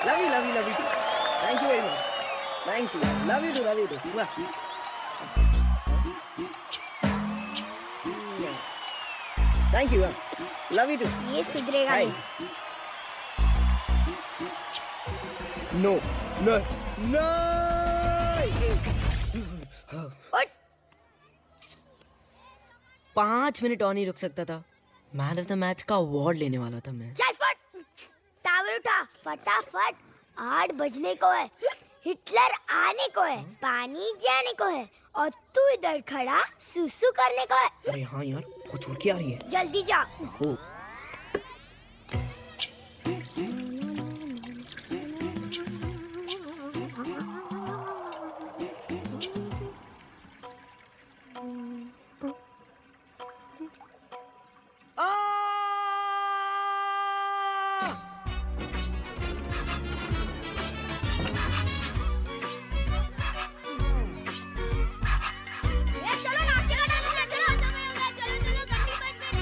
Love you, love you, love you too. Thank you very much. Thank you. Love you too, love you too. Mwah. Thank you. Love you too. ये सुधरेगा Bye. नहीं। No. No. No. और 5 minute और नहीं रुक सकता था। Man of the match का अवार्ड लेने वाला था मैं। चल फट, टावर उठा फटाफट। 8 बजने को है, हिटलर आने को है, पानी जाने को है, और तू इधर खड़ा सुसु करने को है। अरे हाँ यार, बहुत जोर की आ रही है। जल्दी जा। ओ, चलो ना, चलो चलो चलो चलो गड्डी बंद कर।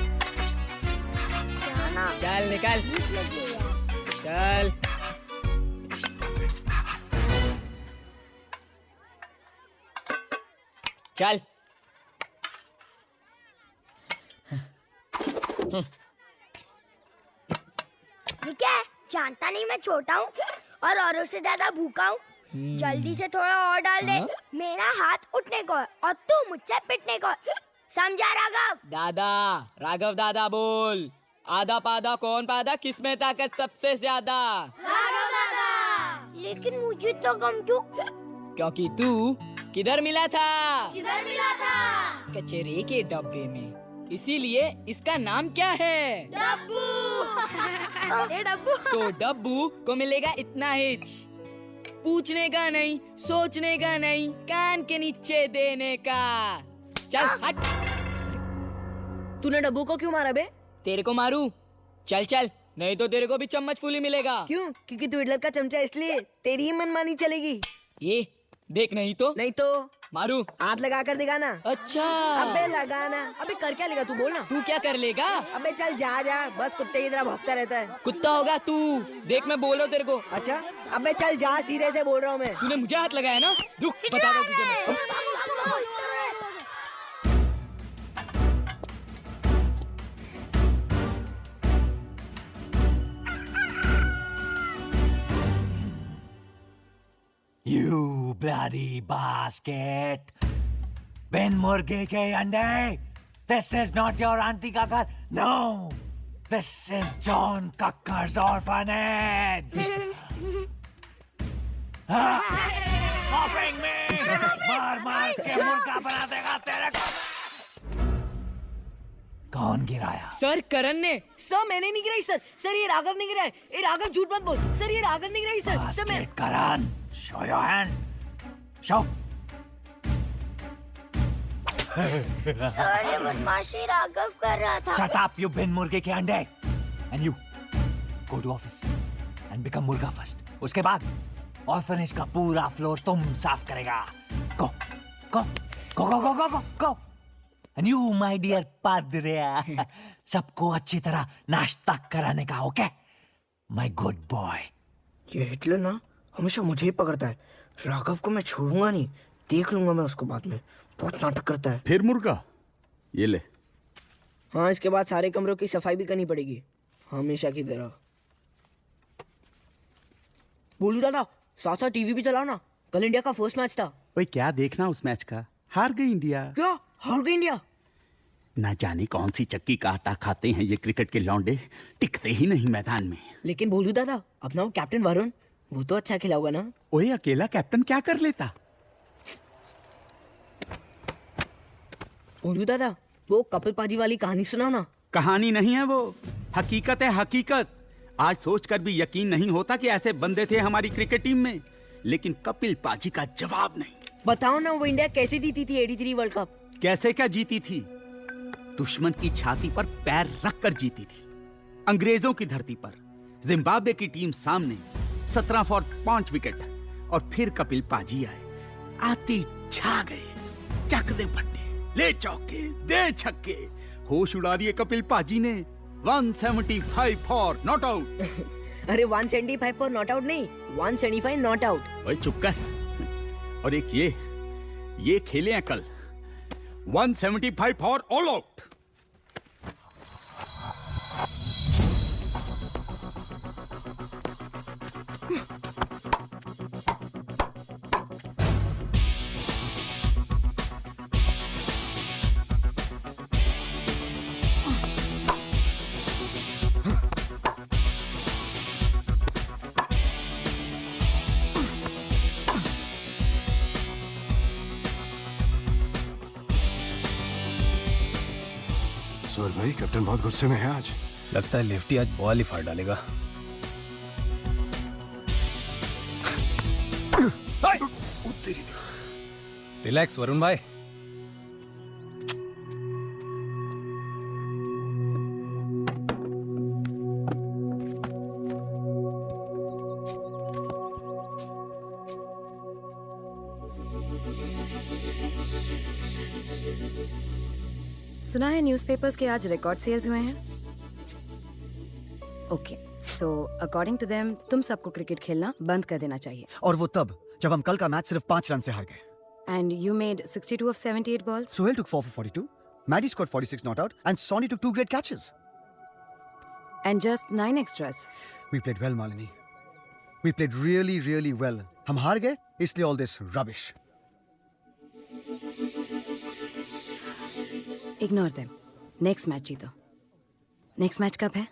जाना। चल निकल, भूख लगी है यार। चल। चल। ये क्या है? जानता नहीं मैं छोटा हूँ और औरों से ज्यादा भूखा हूँ। जल्दी से थोड़ा और डाल दे। मेरा हाथ उठने को है और तू मुझसे पिटने को है। समझा राघव? दादा, राघव दादा बोल। आधा पादा कौन पादा, किसमें ताकत सबसे ज्यादा? राघव दादा। लेकिन मुझे तो कम क्यों? क्योंकि तू किधर मिला था? किधर मिला था? कचरे के डब्बे में। इसीलिए इसका नाम क्या है? डब्बू। ए डब्बू। तो डब्बू को मिलेगा इतना हिच। पूछने का नहीं, सोचने का नहीं, कान के नीचे देने का। चल हट। तूने डब्बू को क्यों मारा बे? तेरे को मारू? चल चल, नहीं तो तेरे को भी चम्मच फूली मिलेगा। क्यों? क्योंकि तू हिटलर का चमचा, इसलिए तेरी ही मनमानी चलेगी। ये देख, नहीं तो नहीं तो मारू। हाथ लगा कर दिखाना। अच्छा, अबे लगाना। अबे कर क्या लेगा तू, बोल ना। तू क्या कर लेगा? अबे चल जा जा, बस कुत्ते की तरह भौंकता रहता है। कुत्ता होगा तू। देख मैं बोल रहा हूँ तेरे को। अच्छा, अबे चल जा, सीधे से बोल रहा हूँ मैं। तूने मुझे हाथ लगाया ना, रुक बता दो तुझे मैं। You bloody basket! बिन मुर्गे के अंडे! This is not your auntie का घर. No! This is John Kakkar's orphanage. Copying me! मार मार के मुर्गा बना देगा तेरे को. कौन गिराया? सर करण ने। सर मैंने नहीं गिराई सर। सर ये राघव ने गिराया। ये राघव झूठ मत बोल। सर ये राघव ने गिराई सर। सर मैं Basket Karan, show your hand. Show. Sir ये बदमाशी राघव कर रहा था। Shut up, you bin मुर्गे के अंडे. And you, go to office and become मुर्गा first. उसके बाद ऑर्फनेज का पूरा फ्लोर तुम साफ करेगा. Go, go, go, go, go, go, go, go. And you, my dear padre, सबको अच्छी तरह नाश्ता कराने का, okay? My good boy. ये हिटलर ना हमेशा मुझे ही पकड़ता है। राघव को मैं छोड़ूंगा नहीं। देख लूंगा मैं उसको बाद में। बहुत नाटक करता है। फिर मुर्गा? ये ले। हाँ, इसके बाद सारे कमरों की सफाई भी करनी पड़ेगी, हमेशा की तरह। बोलू दादा, साथ साथ टीवी भी चलाओ ना। कल इंडिया का फर्स्ट मैच था। ओए क्या देखना उस मैच का? हार गई इंडिया। क्या हार गई इंडिया? ना जाने कौन सी चक्की का आटा खाते हैं ये क्रिकेट के लौंडे, टिकते ही नहीं मैदान में। लेकिन बोलू दादा, अपना वो कैप्टन वरुण, वो तो अच्छा खिला होगा ना। ओए अकेला कैप्टन क्या कर लेता? बोलू दादा, वो कपिल पाजी वाली कहानी सुनाओ ना। कहानी नहीं है वो, हकीकत है हकीकत। आज सोचकर भी यकीन नहीं होता कि ऐसे बंदे थे हमारी क्रिकेट टीम में, लेकिन कपिल पाजी का जवाब नहीं। बताओ ना, वो इंडिया कैसे जीती थी 83 वर्ल्ड कप? कैसे क्या जीती थी? दुश्मन की छाती पर पैर रखकर जीती थी। अंग्रेजों की धरती पर जिम्बाब्वे की टीम सामने 17 फॉर 5 विकेट, और फिर कपिल पाजी आए, आते छा गए, चक दे फट्टे, ले चौके, दे छक्के, होश उड़ा दिए कपिल पाजी ने। 175 फॉर नॉट आउट। अरे 175 पर नॉट आउट नहीं, 175 नॉट आउट। ओए चुप कर। और एक ये खेले हैं कल 175 फॉर ऑल आउट। सर भाई, कैप्टन बहुत गुस्से में है आज। लगता है लेफ्टी आज बॉल ही फाड़ डालेगा। रिलैक्स वरुण भाई। सुना है न्यूज़पेपर्स के आज रिकॉर्ड सेल्स हुए हैं। Okay, so according to them तुम सबको क्रिकेट खेलना बंद कर देना चाहिए। और वो तब जब हम कल का मैच सिर्फ 5 रन से हार गए। And you made 62 of 78 balls. Sohail took 4 for 42, Maddie scored 46 not out, and Sonny took 2 great catches. And just 9 extras. We played well, Malini. We played really, really well. हम हार गए, इसलिए all this rubbish. Ignore them. Next match जीतो। Next match कब है?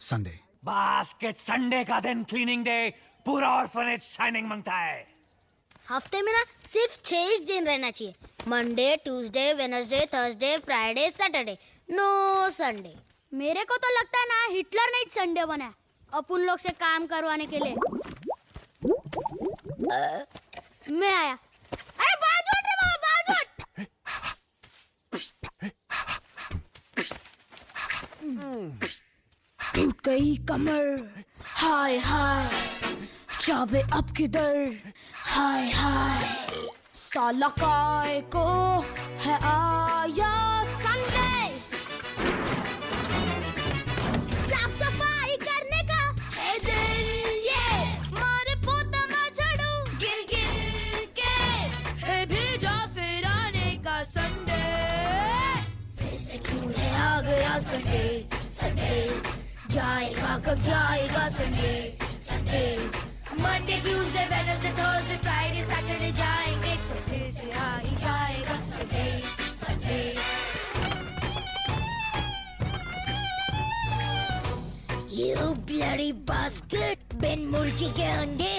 Sunday. Basket Sunday का दिन cleaning day, पूरा ऑर्फनेज साइनिंग मांगता है। हफ्ते में ना सिर्फ 6 दिन रहना चाहिए। Monday, Tuesday, Wednesday, Thursday, Friday, Saturday, no Sunday. मेरे को तो लगता है ना हिटलर ने संडे बनाया अपन लोग से काम करवाने के लिए। मैं आया। अरे बाजू हट रे बाबा, बाजू हट। टूट गई कमर, हाय हाय, जावे अब किधर, हाय हाय, साला काय को है आया संडे। साफ सफाई करने का है दिन ये, मारे पोता में झाड़ू गिर गिर के, है भेजा फिर आने का संडे। फिर से क्यों है आ गया संडे, संडे जाएगा कब जाएगा Sunday, Sunday Monday Tuesday Wednesday Thursday Friday Saturday जाएंगे तो फिर से आ ही जाएगा Sunday, Sunday. You bloody basket, बिन मुर्गी के अंडे।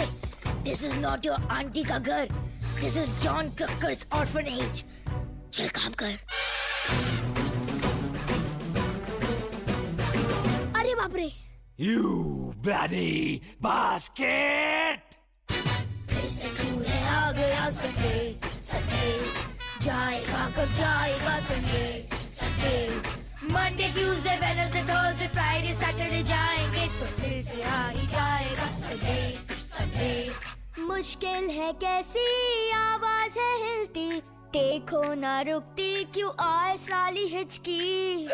This is not your auntie का घर, this is John Cooker's orphanage। चल काम कर। अरे बाप रे। You bloody basket! फिर से क्यों है आ गया संडे, संडे जाएगा कब जाएगा Sunday, Sunday Monday Tuesday Wednesday Thursday Friday Saturday जाएंगे तो फिर से आ ही जाएगा संडे, संडे। मुश्किल है कैसी आवाज है हिलती, देखो ना रुकती क्यों आए साली हिचकी।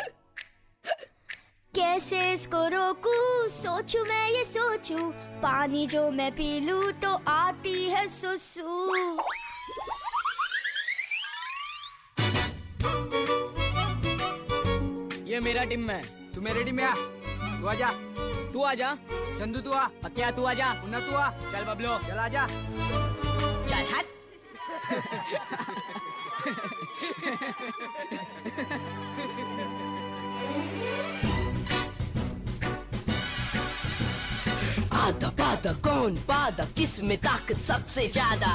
कैसे इसको रोकूं, सोचूं मैं ये सोचूं, पानी जो मैं पी लूं तो आती है सुसु। ये मेरा टीम में। तू मेरे टीम में आ। तू आजा। तू आजा। चंदू तू आ। क्या तू आजा? मुन्ना तू आ। चल बबलो। चल आजा। चल हट। आधा पाधा कौन पाधा, किस में ताकत सबसे ज्यादा।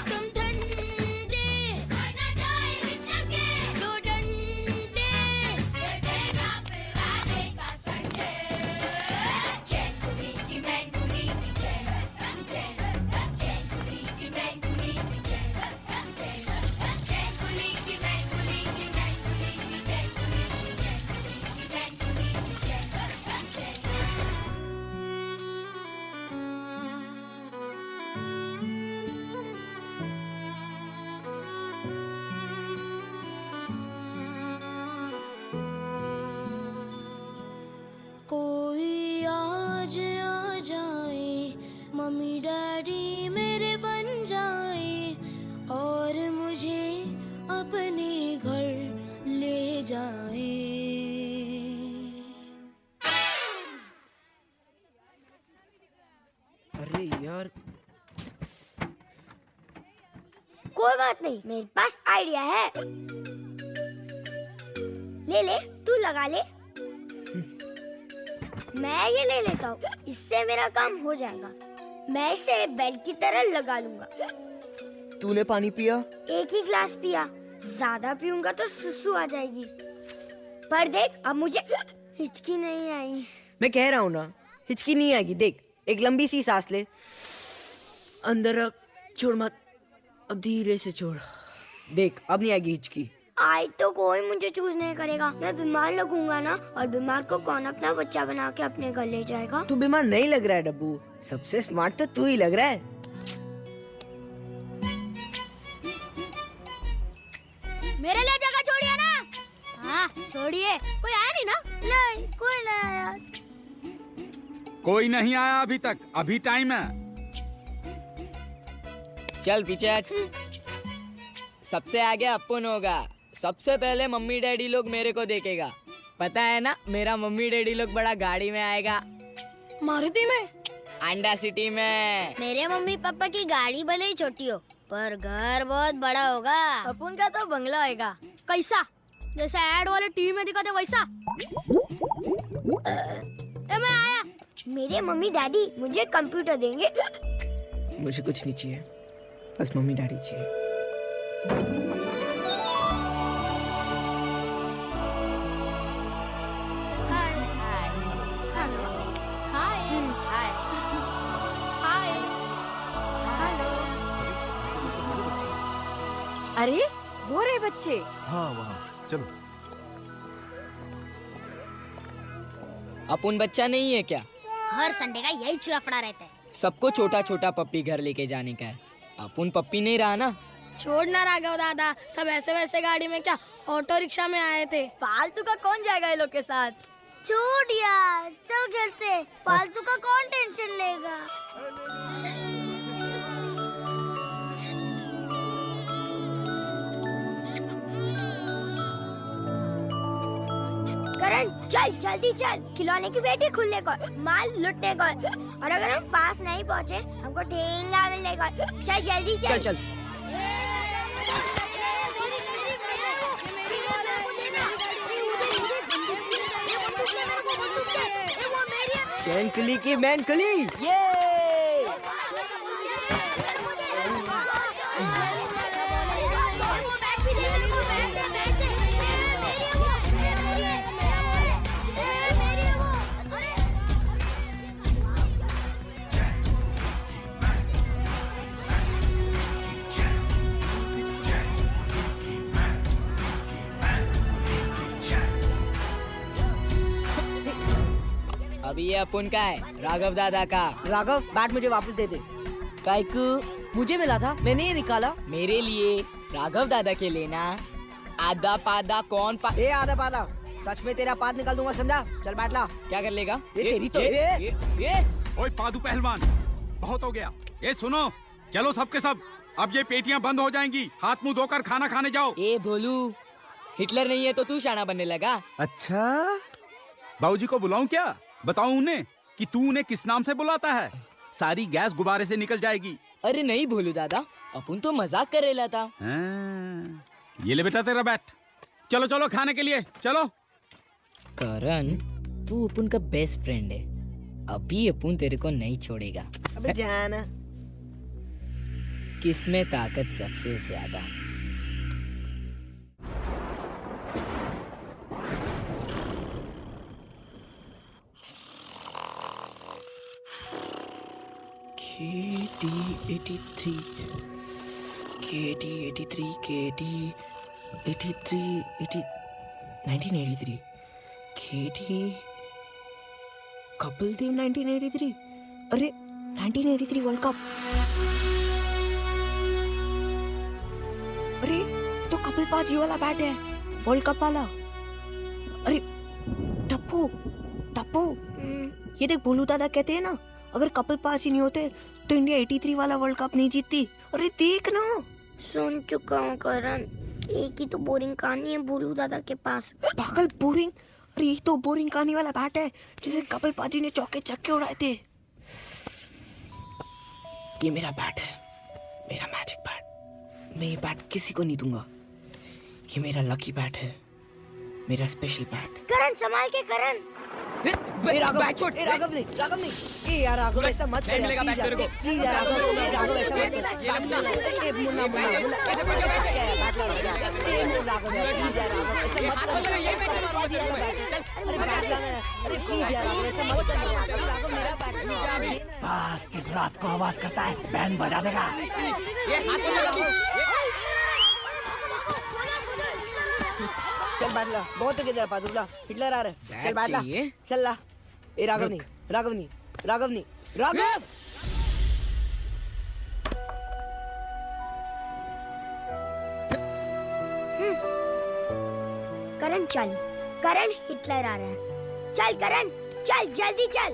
तुम ठंडे करना चाहे मिस्टर के दो डंडे, देगा फिर आने का संडे। चैन कुली की मैन कुली की चैन, चैन चैन कुली की मैन कुली की चैन, चैन चैन कुली की मैन कुली की मैन कुली की चैन कुली की मैन कुली की चैन, मुझे आ जाए, मम्मी डैडी मेरे बन जाए और मुझे अपने घर ले जाए। अरे यार, कोई बात नहीं, मेरे पास आइडिया है। ले ले, तू लगा ले। मैं ये ले लेता हूँ, इससे मेरा काम हो जाएगा। मैं इसे बेड की तरह लगा लूंगा। तूने पानी पिया? एक ही ग्लास पिया, ज्यादा पीऊंगा तो सुसु आ जाएगी। पर देख, अब मुझे हिचकी नहीं आई। मैं कह रहा हूँ ना, हिचकी नहीं आएगी। देख, एक लंबी सी सांस ले, अंदर रख, छोड़ मत, अब धीरे से छोड़। देख, अब नहीं आएगी हिचकी। आज तो कोई मुझे चूज नहीं करेगा। मैं बीमार लगूंगा ना, और बीमार को कौन अपना बच्चा बना के अपने घर ले जाएगा? तू बीमार नहीं लग रहा है डब्बू, सबसे स्मार्ट तो तू ही लग रहा है। मेरे लिए जगह छोड़िए ना। हाँ, छोड़िए। कोई आया नहीं ना? नहीं, कोई नहीं आया। कोई नहीं आया अभी तक, अभी टाइम है। चल पीछे हट। सबसे आगे अपुन होगा। सबसे पहले मम्मी डैडी लोग मेरे को देखेगा। पता है ना, मेरा मम्मी डैडी लोग बड़ा गाड़ी में आएगा। मारुति में? अंडा सिटी में। मेरे मम्मी पापा की गाड़ी भले ही छोटी हो, पर घर बहुत बड़ा होगा। अपुन का तो बंगला होएगा। कैसा? जैसे ऐड वाले टीवी में दिखाते वैसा? मैं आया। मेरे मम्मी डैडी मुझे कंप्यूटर देंगे। मुझे कुछ नहीं चाहिए, बस मम्मी डैडी चाहिए। अरे वो रहे बच्चे। हाँ वहाँ चलो। अपुन बच्चा नहीं है क्या? हर संडे का यही चिलफड़ा रहता है। सबको छोटा छोटा पप्पी घर लेके जाने का है। अपुन पप्पी नहीं रहा ना। छोड़ ना राघव दादा, सब ऐसे वैसे गाड़ी में क्या, ऑटो रिक्शा में आए थे। फालतू का कौन जाएगा ये लोग के साथ? छोड़ यार, चल घर से। फालतू का कौन टेंशन लेगा? करण, चल जल्दी चल। खिलौने की पेटी खुलने को, माल लुटने को, और अगर हम पास नहीं पहुँचे हमको ठेंगा मिलेगा। चल जल्दी चल। चल चल। चैनकली की मैनकली, ये अभी ये अपुन का है, राघव दादा का। राघव, बैट मुझे वापस दे दे। काइकू? मुझे मिला था, मैंने ये निकाला। मेरे लिए, राघव दादा के लेना। आधा पादा कौन ए आधा पादा, सच में तेरा पाद निकाल दूंगा, समझा? चल बैठ ला। क्या कर लेगा? ये तेरी तो ये। ओए पादू पहलवान, बहुत हो गया। ये सुनो, चलो सबके सब, अब ये पेटियां बंद हो जाएंगी। हाथ मुंह धोकर खाना खाने जाओ। ए भोलू, हिटलर नहीं है तो तू शाना बनने लगा? अच्छा, बाबूजी को बुलाऊं क्या? बताऊं उन्हें कि तू उन्हें किस नाम से बुलाता है? सारी गैस गुब्बारे से निकल जाएगी। अरे नहीं भोलू दादा, अपन तो मजाक कर रहा था। ये ले बेटा तेरा बैट। चलो चलो खाने के लिए चलो। करण, तू अपन का बेस्ट फ्रेंड है, अभी अपन तेरे को नहीं छोड़ेगा। अबे जाना। किसमें ताकत सबसे ज्यादा? KD83 KD83 KD83 1983 KD Kapil Dev 1983। अरे 1983 वर्ल्ड कप। अरे तो कपिल पाजी वाला बैट है, वर्ल्ड कप वाला। अरे टप्पू टप्पू, ये देख भोलू दादा कहते हैं ना, अगर कपिल पाजी नहीं होते तो इंडिया 83 वाला वर्ल्ड कप नहीं जीतती। अरे देख ना। सुन चुका हूँ करण, एक ही तो बोरिंग कहानी है भोलू दादा के पास। पागल बोरिंग? अरे ये तो बोरिंग कहानी वाला बैट है जिसे कपिल पाजी ने चौके छक्के उड़ाए थे। ये मेरा बैट है, मेरा मैजिक बैट। मैं ये बैट किसी को नहीं दूंगा। ये मेरा लकी बैट है, मेरा स्पेशल बैट। करण संभाल के करण। राघव छोड़, राघव नहीं, ए यार राघव ऐसा मत कर यार, प्लीज यार राघव ऐसा मत कर। ए मुन्ना प्लीज यार राघव ऐसा मत कर। अरे प्लीज यार राघव ऐसा मत कर। राघव मेरा बैट बास्केट रात को आवाज करता है, बैंड बजा देगा। चल बादला, बहुत हो गया बादुला, हिटलर आ रहा है। चल बादला, चल ला। ए राघव नहीं। करण चल, करण हिटलर आ रहा है। चल करण, चल जल्दी चल।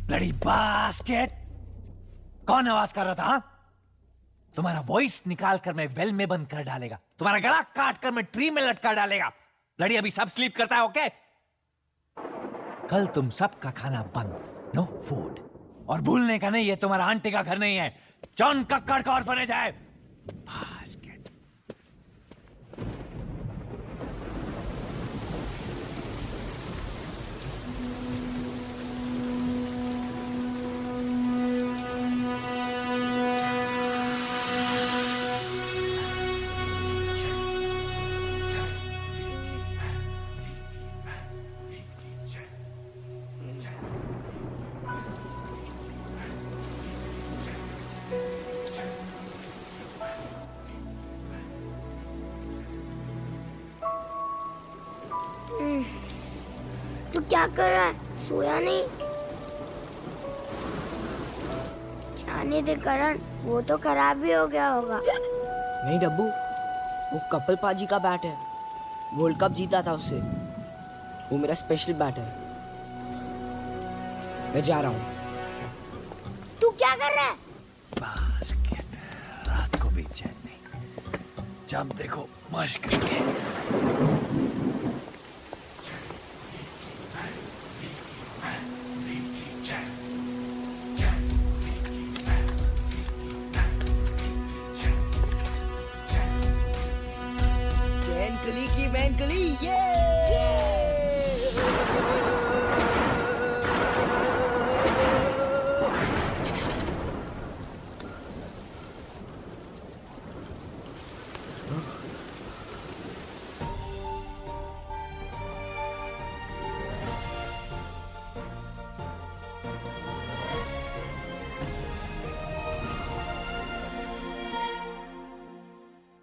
ब्लडी बास्केट, कौन आवाज कर रहा था? हाँ? तुम्हारा वॉइस निकाल कर मैं वेल में बंद कर डालेगा, तुम्हारा गला काट कर मैं ट्री में लटका डालेगा। लड़ी अभी सब स्लीप करता है, ओके? कल तुम सबका खाना बंद, नो फूड। और भूलने का नहीं, ये तुम्हारा आंटी का घर नहीं है, जॉन कक्कड़ का ऑर्फनेज है। बास्केट। तू क्या कर रहा है? सोया नहीं? जाने दे करण, वो तो खराब भी हो गया होगा। नहीं डब्बू, वो कपिल पाजी का बैट है, वर्ल्ड कप जीता था उससे। वो मेरा स्पेशल बैट है। मैं जा रहा हूँ। तू क्या कर रहा है? बास्केट, रात को भी चैन नहीं, जब देखो मश्क। मैनकली, ये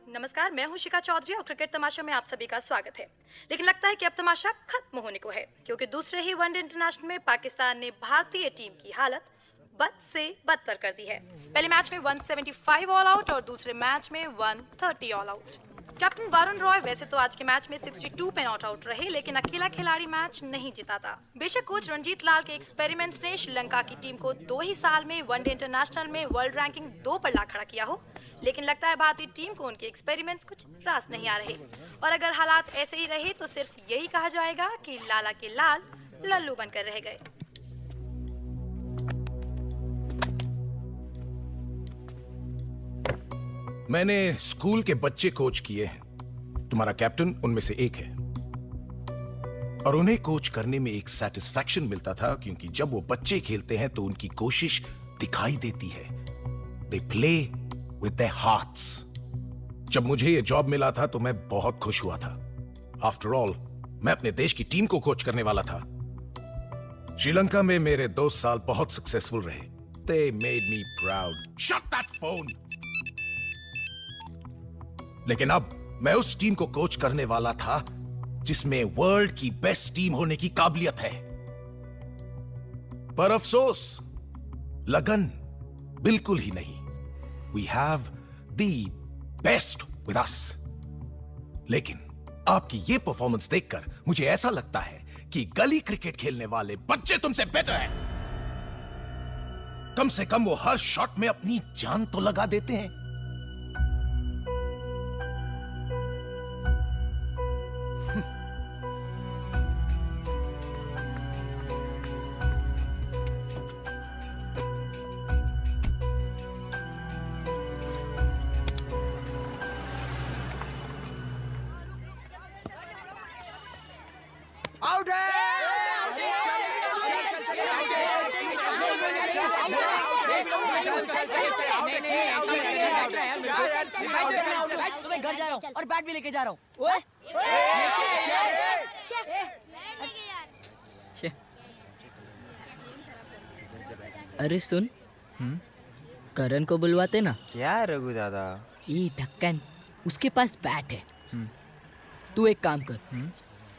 नमस्कार, मैं हूं शिखा चौधरी और क्रिकेट तमाशा में आप सभी का स्वागत है। लेकिन लगता है कि अब तमाशा खत्म होने को है, क्योंकि दूसरे ही वनडे इंटरनेशनल में पाकिस्तान ने भारतीय टीम की हालत बद से बदतर कर दी है। पहले मैच में 175 ऑल आउट और दूसरे मैच में 130 all out. Captain Varun Roy वैसे तो आज के मैच में 62 पे नॉट आउट रहे, लेकिन अकेला खिलाड़ी मैच नहीं जिता था। बेशक कोच रणजीत लाल के एक्सपेरिमेंट्स ने श्रीलंका की टीम को 2 ही साल में वनडे इंटरनेशनल में वर्ल्ड रैंकिंग 2 पर ला खड़ा किया हो, लेकिन लगता है भारतीय टीम को उनके एक्सपेरिमेंट्स कुछ रास नहीं आ रहे। और अगर हालात ऐसे ही रहे तो सिर्फ यही कहा जाएगा कि लाला के लाल लल्लू बनकर रह गए। मैंने स्कूल के बच्चे कोच किए हैं, तुम्हारा कैप्टन उनमें से एक है। और उन्हें कोच करने में एक सेटिस्फैक्शन मिलता था, क्योंकि जब वो बच्चे खेलते हैं तो उनकी कोशिश दिखाई देती है। They play with their hearts. जब मुझे ये जॉब मिला था तो मैं बहुत खुश हुआ था। आफ्टर ऑल मैं अपने देश की टीम को कोच करने वाला था। श्रीलंका में मेरे 2 साल बहुत सक्सेसफुल रहे। They made me proud. Shut that phone! लेकिन अब मैं उस टीम को कोच करने वाला था जिसमें वर्ल्ड की बेस्ट टीम होने की काबिलियत है। पर अफसोस, लगन बिल्कुल ही नहीं। We have the best with us. लेकिन आपकी ये परफॉर्मेंस देखकर मुझे ऐसा लगता है कि गली क्रिकेट खेलने वाले बच्चे तुमसे बेटर हैं। कम से कम वो हर शॉट में अपनी जान तो लगा देते हैं। आउट मैं घर जा रहा हूँ और बैट भी लेके जा रहा हूँ। अरे सुन, करण को बुलवाते ना। क्या रघु दादा? ये ढक्कन, उसके पास बैट है। तू एक काम कर,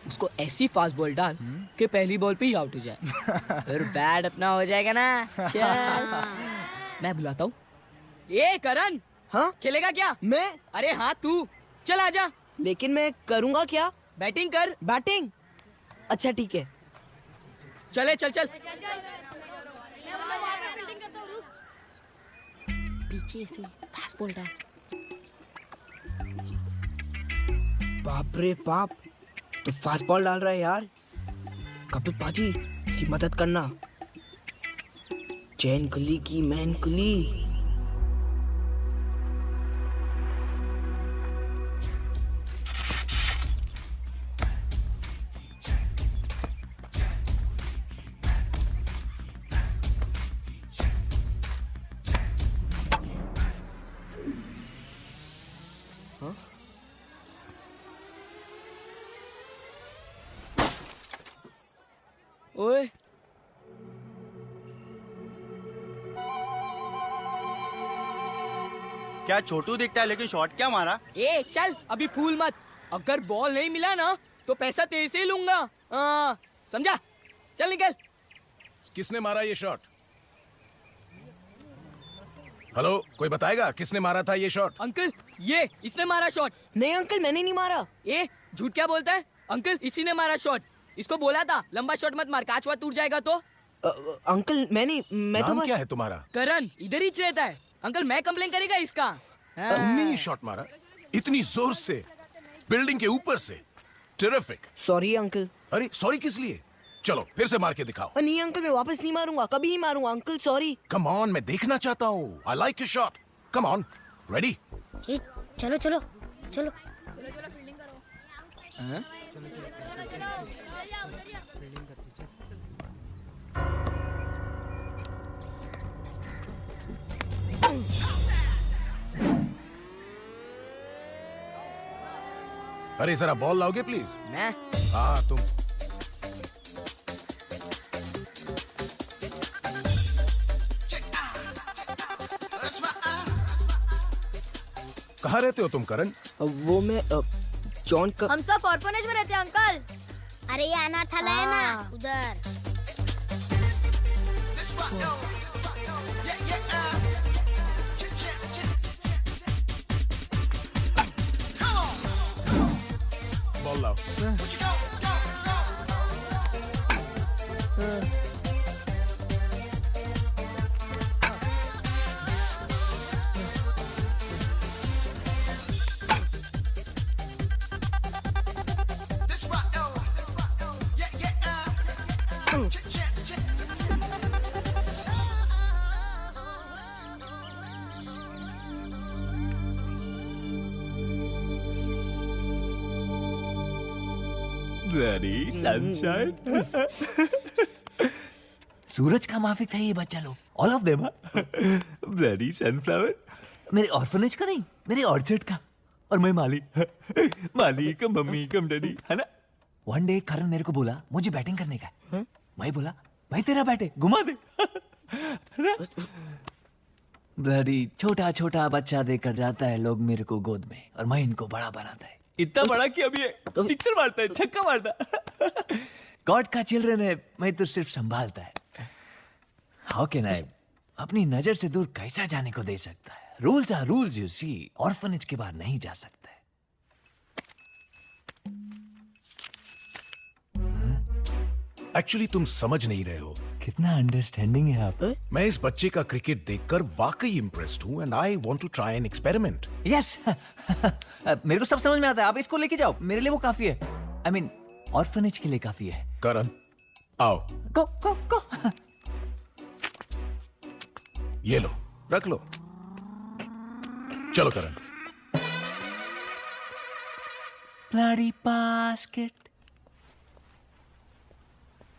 उसको ऐसी फास्ट बॉल डाल कि पहली बॉल पे ही आउट हो जाए। फिर बैट अपना हो जाएगा ना। चल मैं बुलाता हूँ। ये करण, हाँ खेलेगा क्या? मैं? अरे हाँ तू, चल आजा। लेकिन मैं करूँगा क्या? बैटिंग कर। बैटिंग? अच्छा ठीक है। चले चल चल। पीछे से फास्ट बॉल डाल। बाप रे बाप, तो फास्ट बॉल डाल रहा है यार। कपिल पाजी की मदद करना। चैन कुली की मैन कुली। ओए क्या छोटू दिखता है लेकिन शॉट क्या मारा? ए चल अभी फूल मत। अगर बॉल नहीं मिला ना तो पैसा तेरे से ही लूंगा। समझा? चल निकल। किसने मारा ये शॉट? हेलो, कोई बताएगा किसने मारा था ये शॉट? अंकल, ये इसने मारा शॉट। नहीं अंकल, मैंने नहीं मारा। ए झूठ क्या बोलता है? अंकल इसी ने मारा शॉट। इसको बोला था लंबा शॉट मत मार, कांच वाच टूट जाएगा तो। अंकल मैं नहीं, मैं तो नाम बस। क्या है तुम्हारा? करण इधर ही रहता है। अंकल मैं कंप्लेन करेगा इसका। तुमने ये शॉट मारा इतनी जोर से, बिल्डिंग के ऊपर से? टेरिफिक। Sorry uncle. अरे सॉरी किस लिए? चलो फिर से मार के दिखाओ। नहीं अंकल, मैं वापस नहीं मारूंगा, कभी नहीं मारूंगा अंकल, सॉरी। कम ऑन, मैं देखना चाहता हूँ। I like your shot. Come on, ready? चलो चलो चलो। अरे जरा बॉल लाओगे प्लीज? मैं? हाँ तुम। कहाँ रहते हो तुम करण? वो मैं जॉन का। हम सब ऑर्फनेज में रहते हैं अंकल। अरे ये अनाथालय है ना, उधर। बॉल लाओ। Bloody sunshine. सूरज का माफिक था ये बच्चा लोग, all of them. Bloody sunflower. मेरे ऑर्फनेज का नहीं, मेरे ऑर्चर्ड का। और मैं माली। माली कम मम्मी कम डैडी, है ना? वन डे करण मेरे को बोला मुझे बैटिंग करने का है। मैं बोला भाई तेरा बैट है, घुमा दे। ब्लडी छोटा छोटा बच्चा देकर जाता है लोग मेरे को गोद में, और मैं इनको बड़ा बनाता है। इतना बड़ा कि अभी सिक्सर मारता है, छक्का मारता। गॉड का चिल्ड्रन है, मैं तो सिर्फ संभालता है। हाउ कैन आई अपनी नजर से दूर कैसा जाने को दे सकता है? Rules are rules, you see. Orphanage के बाहर नहीं जा सकता है। एक्चुअली तुम समझ नहीं रहे हो। कितना अंडरस्टैंडिंग है आप। मैं इस बच्चे का क्रिकेट देखकर वाकई इम्प्रेस्ड हूँ and I want to try an experiment. Yes मेरे को सब समझ में आता है, आप इसको लेके जाओ, मेरे लिए वो काफी है। आई मीन ऑर्फनेज के लिए काफी है। करण आओ। गो गो गो। ये लो, रख लो। चलो Karan. Bloody basket.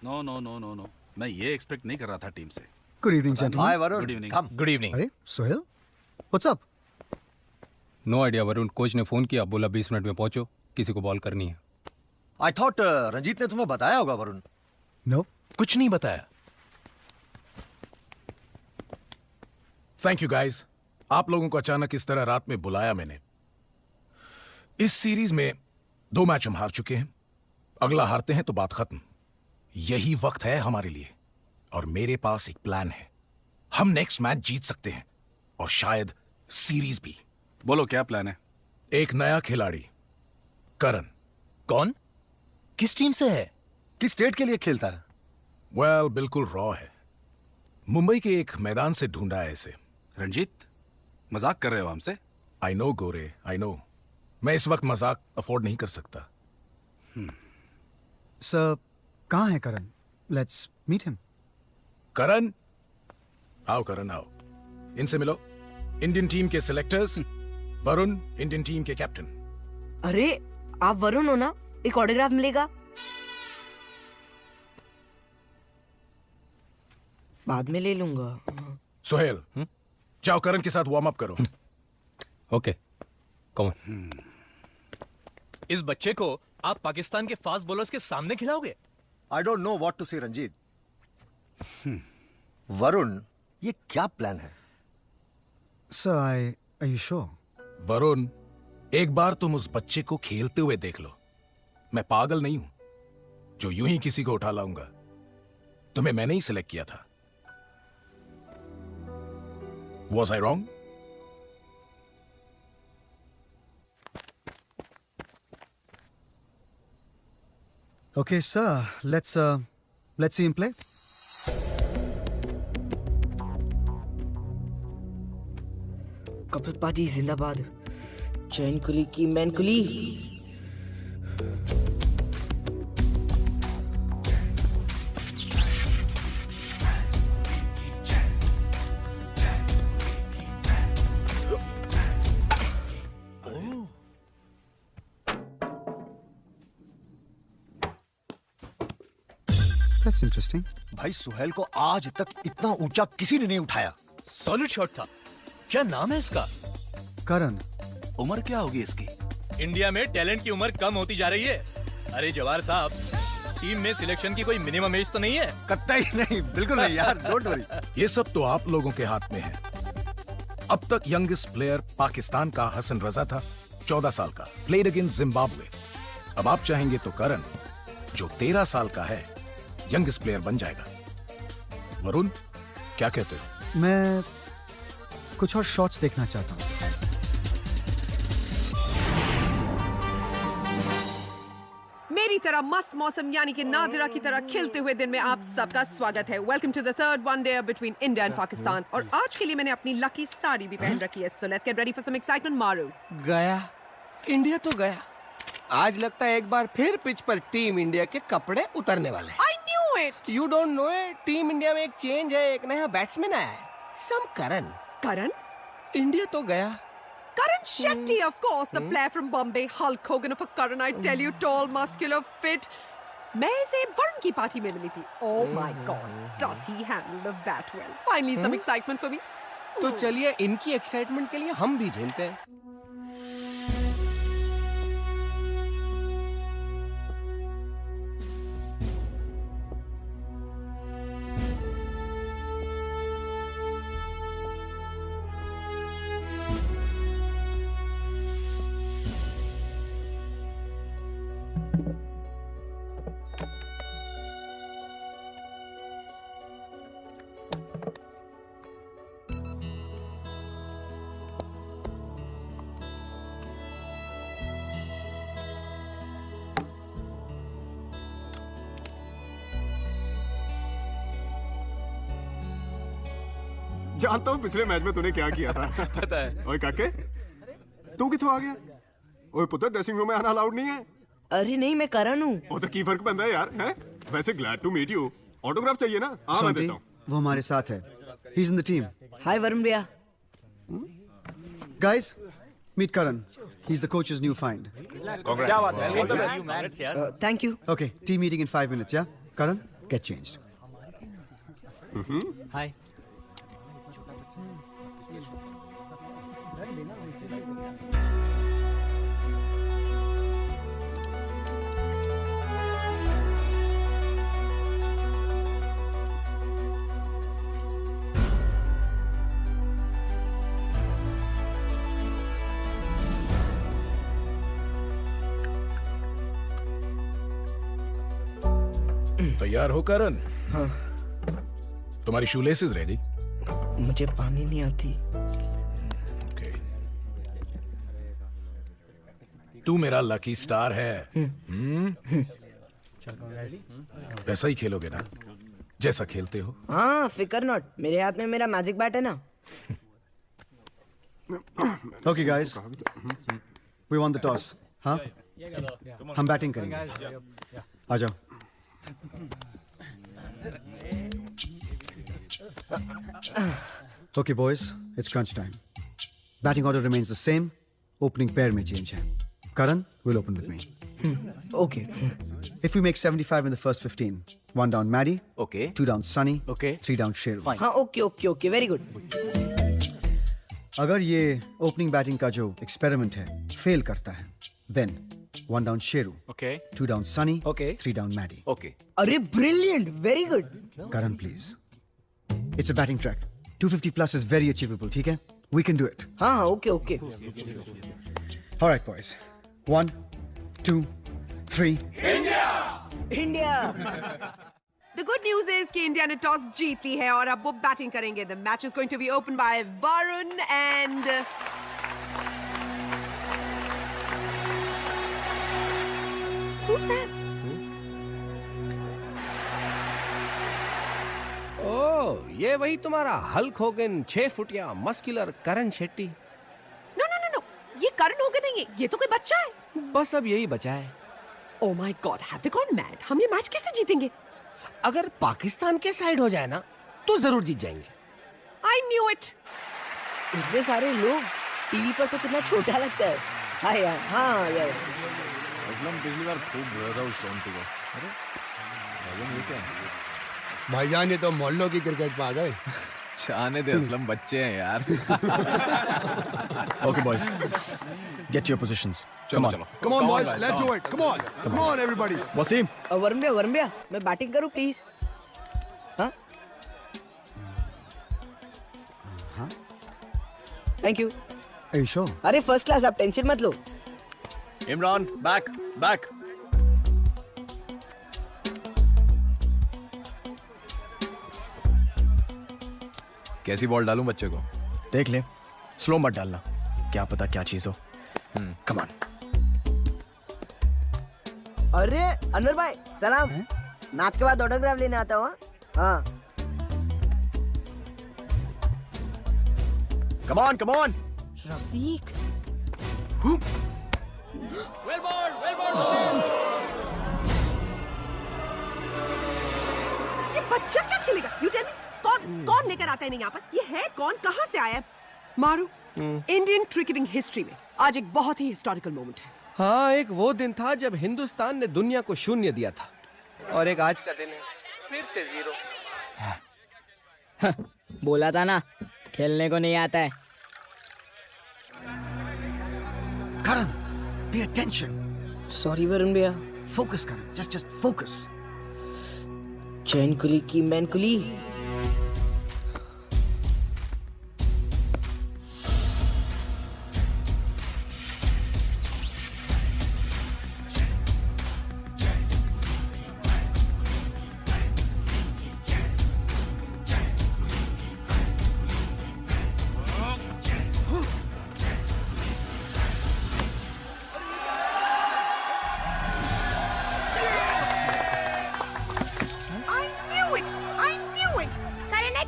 No no no no no, मैं ये एक्सपेक्ट नहीं कर रहा था टीम से। Good evening, gentlemen. Hi, Varun. Good evening. Come. Good evening. अरे Sohail, what's up? No idea Varun, coach ने फोन किया, बोला 20 मिनट में पहुंचो, किसी को बॉल करनी है। I thought रंजीत ने तुम्हें बताया होगा वरुण। No. कुछ नहीं बताया। थैंक यू गाइस, आप लोगों को अचानक इस तरह रात में बुलाया मैंने। इस सीरीज में 2 मैच हम हार चुके हैं, अगला हारते हैं तो बात खत्म। यही वक्त है हमारे लिए और मेरे पास एक प्लान है। हम नेक्स्ट मैच जीत सकते हैं और शायद सीरीज भी। बोलो क्या प्लान है? एक नया खिलाड़ी, करण। कौन? किस टीम से है? किस स्टेट के लिए खेलता है? वेल, बिल्कुल रॉ है। मुंबई के एक मैदान से ढूंढा है इसे। रंजीत, मजाक कर रहे हो हमसे? I know Gore, I know. मैं इस वक्त मजाक अफोर्ड नहीं कर सकता। सर, कहाँ है करण? Let's meet him. करण आओ, करण आओ, इनसे मिलो। इंडियन टीम के सिलेक्टर्स, वरुण इंडियन टीम के कैप्टन। अरे आप वरुण हो ना, एक ऑटोग्राफ मिलेगा। बाद में ले लूंगा। सोहेल, जाओ करण के साथ वार्म अप करो। Okay, come on. इस बच्चे को आप पाकिस्तान के फास्ट बॉलर्स के सामने खिलाओगे? I don't know what to say, Ranjit. Varun, ये क्या प्लान है? Sir, are you sure? Varun, एक बार तुम उस बच्चे को खेलते हुए देख लो। मैं पागल नहीं हूं जो यूं ही किसी को उठा लाऊंगा। तुम्हें मैंने ही सिलेक्ट किया था। Was I wrong? Okay, sir. Let's see him play. Kapil पाजी जिंदाबाद। जैन कुली की मैन कुली। That's interesting. भाई सुहेल को आज तक इतना ऊंचा किसी ने नहीं उठाया। सॉलिड शॉट था। क्या नाम है इसका? करण। उम्र क्या होगी इसकी? इंडिया में टैलेंट की उम्र कम होती जा रही है। अरे जवाहर साहब, टीम में सिलेक्शन की कोई मिनिमम एज तो नहीं है? कतई नहीं, बिल्कुल नहीं यार, डोंट वरी। ये सब तो आप लोगों के हाथ में है। अब तक यंगेस्ट प्लेयर पाकिस्तान का हसन रजा था, 14 साल का, प्लेड अगेंस्ट जिम्बाब्वे। अब आप चाहेंगे तो करण, जो 13 साल का है, यंगेस्ट प्लेयर बन जाएगा। वरुण, क्या कहते हो? मैं कुछ और शॉट्स देखना चाहता हूँ। मेरी तरह मस्त मौसम यानी कि नादिरा की तरह खिलते हुए दिन में आप सबका स्वागत है। Welcome to the third one day between India and Pakistan. और आज के लिए मैंने अपनी लकी साड़ी भी पहन रखी है। So let's get ready for some excitement. मारू गया, इंडिया तो गया। आज लगता है एक बार फिर पिच पर टीम इंडिया के कपड़े उतरने वाले हैं। I knew it. You don't know it. Team India में एक चेंज है, एक नया बैट्समैन आया है। सम करण। करण? इंडिया तो गया। Karan Shetty, of course, the player from Bombay, Hulk Hogan of a Karan, I tell you, tall, muscular, fit. मैं इसे वरुण की पार्टी में मिली थी। Oh my God, does he handle the bat well? Finally, some excitement for me. तो चलिए इनकी excitement के लिए हम भी झेलते हैं। जानता हूँ पिछले मैच में तूने क्या किया था। पता है। ओए काके, तू किथों आ गया? ओए पुत्र, ड्रेसिंग रूम में आना अलाउड नहीं है। अरे नहीं, मैं करण हूँ। ओ तो की फर्क पैंदा है यार, हैं? वैसे glad to meet you. Autograph चाहिए ना? हाँ मैं देता हूँ। वो हमारे साथ है। He's in the team. हाय वरुण भैया। Guys, meet Karan. He's the coach's new find. क्या बात है? All the best. Thank you. Okay, team meeting in 5 minutes, yeah? Karan, get changed. Hi. तैयार हो करण? हाँ। तुम्हारी शूलेसेस रेडी? मुझे पानी नहीं आती। तू मेरा लकी स्टार है। वैसा ही खेलोगे ना जैसा खेलते हो? हाँ, फिकर नॉट। मेरे हाथ में मेरा मैजिक बैट है ना। Okay, guys. We won the toss. हाँ? हम बैटिंग करेंगे। आ जाओ। Okay, boys, it's crunch time. Batting order remains the same. Opening pair में change है. Karan will open with me. Okay. If we make 75 in the first 15, 1 down Maddie. Okay. 2 down Sunny. Okay. 3 down Sheru. Fine. हाँ, okay, very good. अगर ये opening batting का जो experiment है fail करता है, then 1 down Sheru. Okay. 2 down Sunny. Okay. 3 down Maddie. Okay. अरे brilliant, very good. Karan, please. It's a batting track. 250 plus is very achievable, ठीक है? We can do it. हाँ, okay. All right, boys. 1, 2, 3. India. The good news is कि India ने toss जीत ली है और अब वो बैटिंग करेंगे. The match is going to be opened by Varun and who's that? ओह, ये वही तुम्हारा हल्क होगन 6 फुटिया मस्कुलर करण शेट्टी। No. ये करण होगन नहीं है. ये तो कोई बच्चा है. बस अब यही बचा है। Oh my God, have they gone mad? हम ये मैच कैसे जीतेंगे? अगर पाकिस्तान के साइड हो जाए ना तो जरूर जीत जाएंगे। I knew it. इतने सारे लोग टीवी पर तो कितना छोटा लगता है। हाँ यार। असलम पिछली बार खूब रोया था उस सोनटी को। अरे भाईजान ये क्या? भाईजान ये तो मोहल्लों की क्रिकेट में आ गए। जाने दे असलम, बच्चे हैं यार। Okay, boys. Get to your positions. चलो। Come on, boys, let's do it. Come on, everybody. Wasim. Varun भैया, मैं बैटिंग करूँ प्लीज? हाँ? Thank you. Are you sure? अरे फर्स्ट क्लास, आप टेंशन मत लो. इमरान, बैक। कैसी बॉल डालूं बच्चे को? देख ले, स्लो मत डालना, क्या पता क्या चीज हो। Come on. अरे अनवर भाई सलाम. मैच के बाद ऑटोग्राफ लेने आता हूँ. हाँ. Come on. Rafiq. Well ball. ये बच्चा क्या खेलेगा? You tell me. कौन लेकर आता है नहीं यहाँ पर? ये है कौन? कहाँ से आया है? मारू. इंडियन क्रिकेटिंग हिस्ट्री में आज एक बहुत ही हिस्टोरिकल मोमेंट है. हाँ, एक वो दिन था जब हिंदुस्तान ने दुनिया को शून्य दिया था, और एक आज का दिन है फिर से 0. बोला था ना, खेलने को नहीं आता है. Karan, pay attention. Sorry Varun भैया. Focus, Karan. Just focus. चैन कुली की मैन कुली.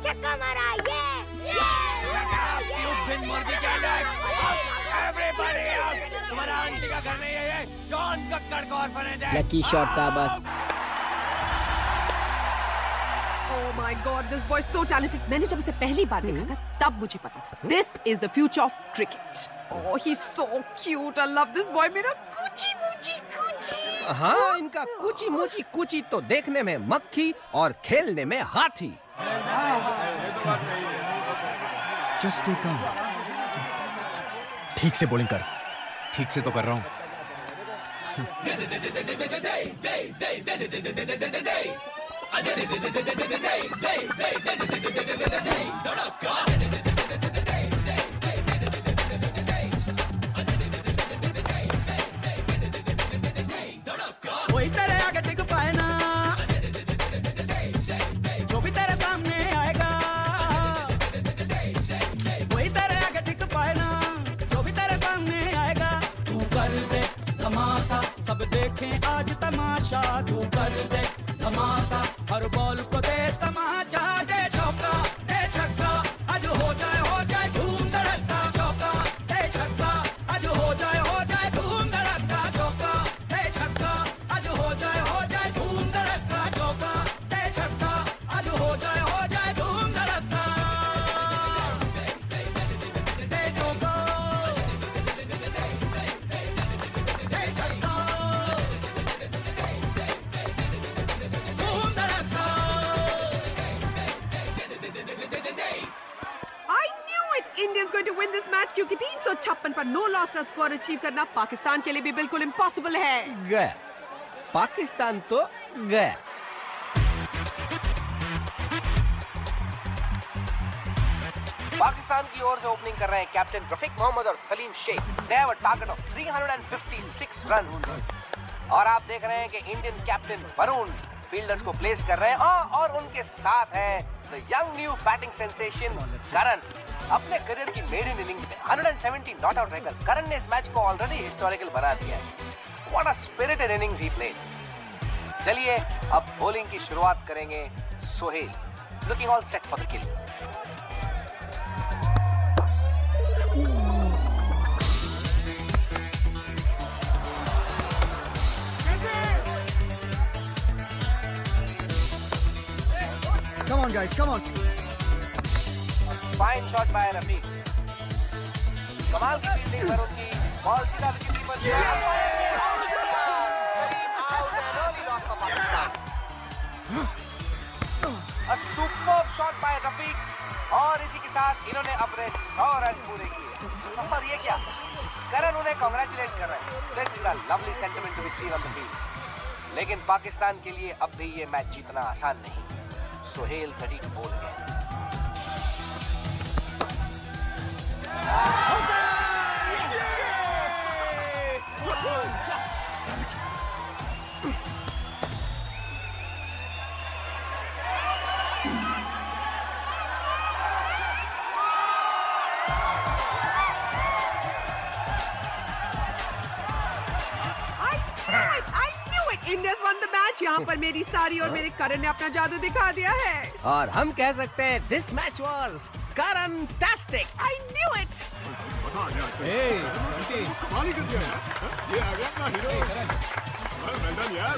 छक्का मारा. ये फिर मुर्गी के अंडे। Everybody out. तुम्हारा आंटी का घर नहीं है ये, जॉन कक्कड़ का ऑर्फनेज है। लकी शॉट था बस। Oh my God, this boy is so talented. मैंने जब इसे पहली बार देखा था, तब मुझे पता था. This is the future of cricket. Oh, he's so cute. I love this boy. मेरा कुची मुची कुची. हाँ, इनका कुची मुची कुची तो देखने में मक्खी और खेलने में हाथी. Just stay calm. ठीक से बॉलिंग कर. ठीक से तो कर रहा हूँ. वही तेरे आगे टिक पाए ना, जो भी तेरे सामने आएगा. वही तेरे आगे टिक पाए ना, जो भी तेरे सामने आएगा. तू कर दे धमाका, सब देखें आज तमाशा. तू कर दे धमाका, हर बॉल को दे तमाचा. दे चौका दे छक्का, आज हो जाए धूम धड़का. चौका दे छक्का, आज हो जाए धूम धड़का. चौका दे छक्का, आज हो जाए धूम धड़का. चौका दे छक्का, आज हो जाए धूम धड़का. दे चौका दे छक्का, धूम धड़का. I knew it. India is going to win this match क्योंकि 356 पर नो लॉस का स्कोर अचीव करना पाकिस्तान के लिए भी बिल्कुल इम्पॉसिबल है. गया. पाकिस्तान तो गया. पाकिस्तान की ओर से ओपनिंग कर रहे हैं कैप्टन रफीक मोहम्मद और Salim Shaikh. They have a target of 356 runs. और आप देख रहे हैं कि इंडियन कैप्टन वरुण फील्डर्स को प्लेस कर रहे हैं और उनके साथ है the young new batting sensation Karan. अपने करियर की मेडन इनिंग्स में 170 नॉट आउट रहकर करण ने इस मैच को ऑलरेडी हिस्टोरिकल बना दिया है. What a spirited innings he played. चलिए अब बॉलिंग की शुरुआत करेंगे Sohail. Looking all set for the kill. Come on, guys, come on. Fine shot by Rafiq. कमाल की फील्डिंग पर उनकी बॉल सीधा विकेट कीपर से A superb shot by Rafiq. और इसी के साथ इन्होंने अपने 100 रन पूरे किए. और ये क्या, करण उन्हें कांग्रेचुलेट कर रहे हैं. This is a lovely sentiment to be seen on the field. लेकिन पाकिस्तान के लिए अब भी ये मैच जीतना आसान नहीं. Sohail ready to bowl again. India's won the match. यहाँ पर मेरी सारी और मेरे करण ने अपना जादू दिखा दिया है. और हम कह सकते हैं this match was Karan-tastic. I knew it. मजा आ गया. कमाल ही कर दिया यार. ये आ गया अपना हीरो. वेल डन यार.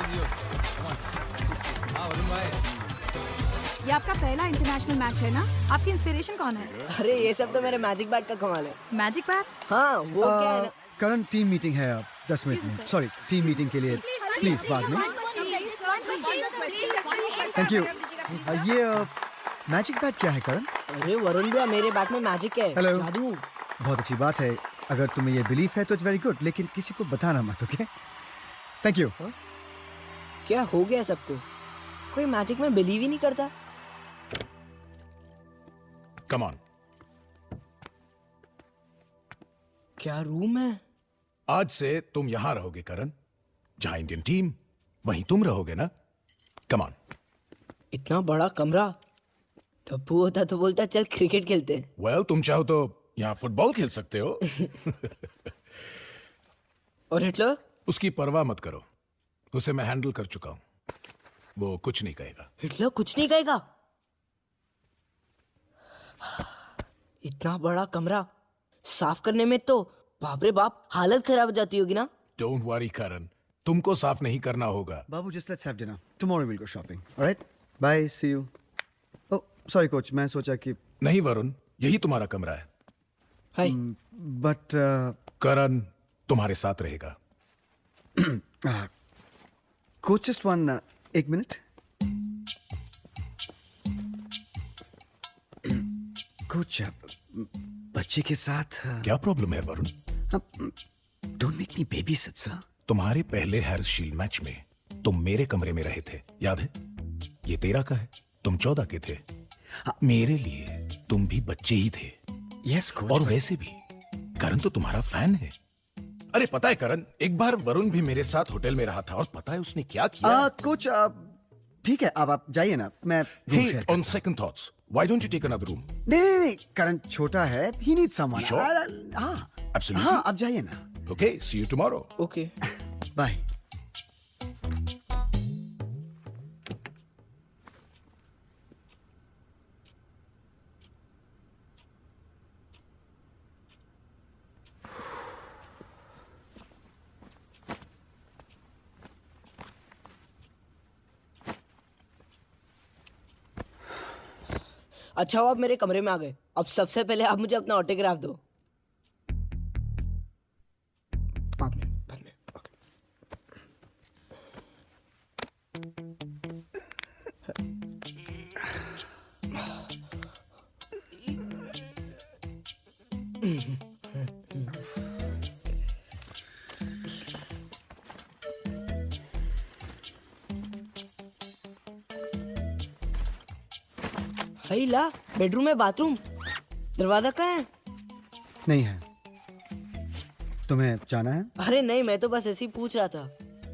ये आपका पहला इंटरनेशनल मैच है ना? आपकी इंस्पिरेशन कौन है? अरे ये सब तो मेरे मैजिक बैट का कमाल है. Magic bat? हाँ वो क्या है ना. करण टीम मीटिंग है अब 10 मिनट में. सॉरी टीम मीटिंग के लिए प्लीज बाद में. Thank you. ये मैजिक बैट क्या है करण? अरे वरुण भैया मेरे बैट में मैजिक है. हेलो. जादू. बहुत अच्छी बात है. अगर तुम्हें ये बिलीफ है तो इट्स वेरी गुड, लेकिन किसी को बताना मत. Okay thank you. क्या हो गया सबको? कोई मैजिक में बिलीव ही नहीं करता. Come on. क्या रूम है? आज से तुम यहां रहोगे करण. जहां इंडियन टीम वहीं तुम रहोगे ना. Come on. इतना बड़ा कमरा. टप्पू होता तो बोलता चल क्रिकेट खेलते हैं. वेल तुम चाहो तो यहाँ फुटबॉल खेल सकते हो. और हिटलर? उसकी परवाह मत करो. उसे मैं हैंडल कर चुका हूं. वो कुछ नहीं कहेगा. हिटलर कुछ नहीं कहेगा? इतना बड़ा कमरा साफ करने में तो बाप रे बाप हालत खराब हो जाती होगी ना। डोंट वरी करण, तुमको साफ नहीं करना होगा। बाबू, just let's have dinner. Tomorrow we'll go shopping. All right? Bye. See you. Oh, sorry coach. मैं सोचा कि नहीं वरुण, यही तुम्हारा कमरा है। हाय। But करण तुम्हारे साथ रहेगा। coach, just one एक मिनट। कोच, बच्चे के साथ क्या प्रॉब्लम है Varun? Don't make me babysit sir. तुम्हारे पहले हैरिस शील्ड मैच में तुम मेरे कमरे में रहे थे, याद है? ये 13 का है, तुम 14 के थे। मेरे लिए तुम भी बच्चे ही थे। Yes coach. और वैसे भी करण तो तुम्हारा फैन है। अरे पता है करण, एक बार वरुण भी मेरे साथ होटल में रहा था और पता है उसने क्या किया? कोच ठीक है, अब आप जाइए ना, मैं Hey, on second thoughts, why don't you take another room? नहीं, करण छोटा है, he needs someone. You sure? हाँ, Absolutely. हाँ, अब जाइए ना। Okay, see you tomorrow. Okay. Bye. अच्छा हुआ आप मेरे कमरे में आ गए। अब सबसे पहले आप मुझे अपना ऑटोग्राफ दो। बाद में ओके। भाई ला, बेडरूम में बाथरूम, दरवाजा कहाँ है? नहीं है। तुम्हें जाना है? अरे नहीं, मैं तो बस ऐसे ही पूछ रहा था।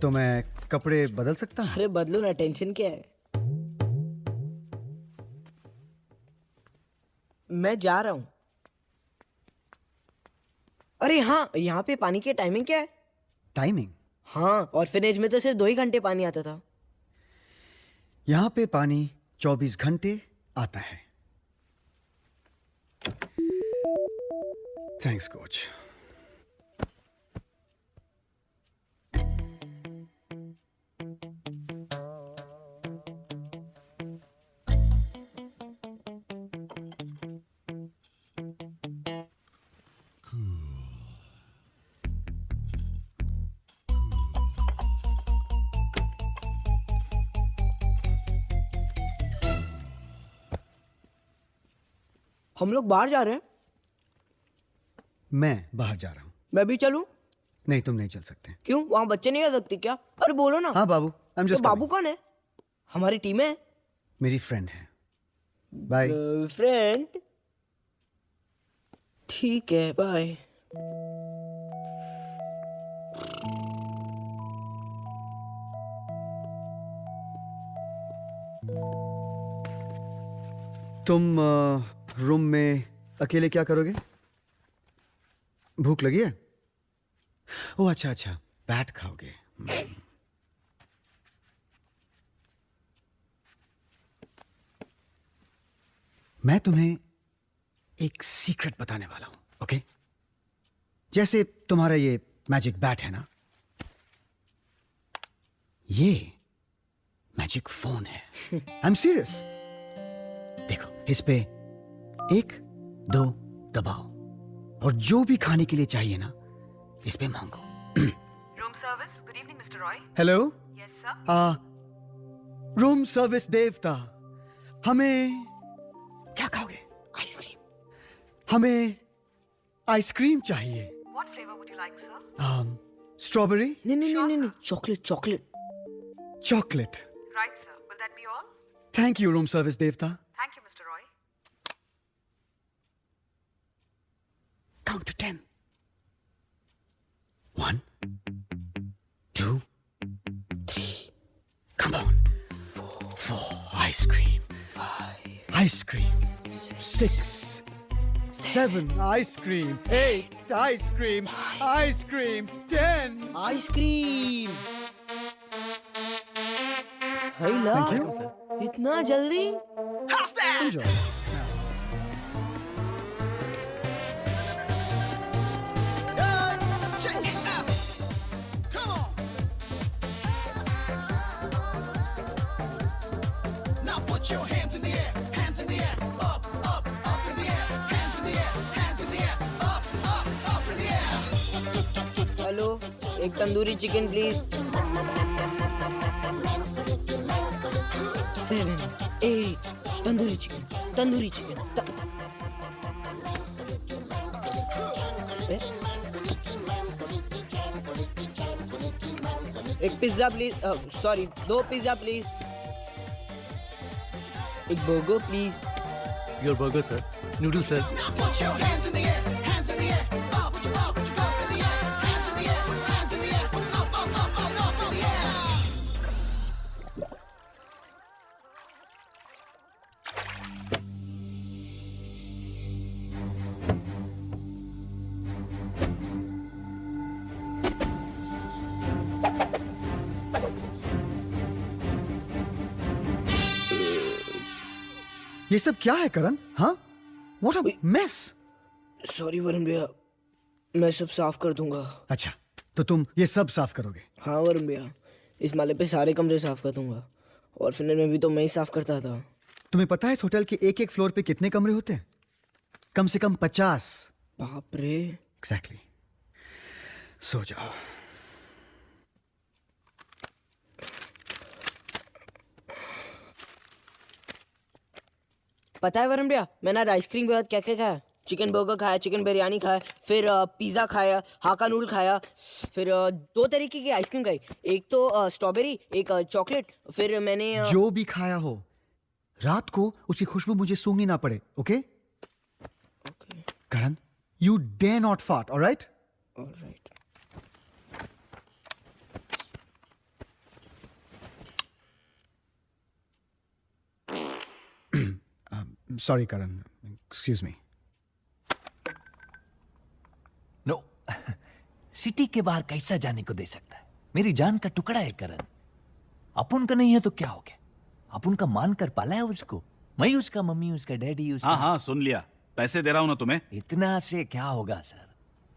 तो मैं कपड़े बदल सकता हूँ? अरे बदलो ना, टेंशन क्या है। मैं जा रहा हूँ। अरे हाँ, यहाँ पे पानी की टाइमिंग क्या है? टाइमिंग? हाँ, ऑर्फनेज में तो सिर्फ 2 ही घंटे पानी आता था। यहाँ पे पानी 24 घंटे आता है। Thanks coach. हम लोग बाहर जा रहे हैं। मैं बाहर जा रहा हूँ। मैं भी चलूं? नहीं, तुम नहीं चल सकते। क्यों, वहां बच्चे नहीं आ सकते क्या? अरे बोलो ना। हाँ बाबू, आई एम जस्ट। बाबू कौन है? हमारी टीम है। मेरी फ्रेंड है। बाय। फ्रेंड? ठीक है, बाय। तुम रूम में अकेले क्या करोगे? भूख लगी है? ओह अच्छा अच्छा, बैट खाओगे। मैं तुम्हें एक सीक्रेट बताने वाला हूं, ओके? जैसे तुम्हारा ये मैजिक बैट है ना, ये मैजिक फोन है। I am serious. देखो, इस पे 1 2 दबाओ और जो भी खाने के लिए चाहिए ना, इस पे मांगो। Room service, good evening mister Roy. Hello. Yes sir. Room service देवता, हमें क्या खाओगे? आइसक्रीम। हमें आइसक्रीम चाहिए। What flavour would you like sir? Strawberry? नहीं, chocolate. Chocolate. Right sir, will that be all? Thank you room service देवता। Thank you mister Roy. Count to 10. 1 2 3. Come on. 4. Ice cream. 5. Ice cream. 6. 7. Ice cream. 8. Ice cream. Ice cream. 10. Ice cream. Hello. Thank you. इतना जल्दी? Enjoy. Put your hands in the air, hands in the air, up, up, up in the air, hands in the air, hands in the air, up, up, up in the air. हेलो, एक tandoori chicken please. 7, 8 tandoori chicken, tandoori chicken. एक pizza please, sorry 2 pizza please. एक burger please. Your burger sir. Noodle sir. Put your hands in the air, hands in the air, up, up, up in the air, hands in the air, hands in the air, up, up, up, up in the air. ये सब क्या है करण? हाँ? What a mess! Sorry Varun भैया, मैं सब साफ कर दूंगा। अच्छा, तो तुम ये सब साफ करोगे? हाँ वरुण भैया, इस माले पे सारे कमरे साफ कर दूंगा। ऑर्फनेज में भी तो मैं ही साफ करता था। तुम्हें पता है इस होटल के एक फ्लोर पे कितने कमरे होते हैं? कम से कम 50। बाप रे। एग्जैक्टली। सो जाओ। पता है वरुण भैया, मैंने आज आइसक्रीम के बाद क्या क्या खाया? चिकन बर्गर खाया, चिकन बिरयानी खाया, फिर पिज़्ज़ा खाया, हाका नूडल खाया, फिर 2 तरीके की आइसक्रीम खाई। एक तो स्ट्रॉबेरी, एक चॉकलेट। फिर मैंने जो भी खाया हो, रात को उसकी खुशबू मुझे सूंघनी ना पड़े, okay? Karan, you dare not fart, alright? Alright. Sorry Karan, excuse me. No, city के बाहर कैसा जाने को दे सकता है? मेरी जान का टुकड़ा है करण। अपन का नहीं है तो क्या हो गया? अपन का मान कर पाला है उसको। मैं उसका मम्मी, उसका डैडी, उसका... हाँ हाँ सुन लिया, पैसे दे रहा हूं ना तुम्हें। इतना से क्या होगा सर?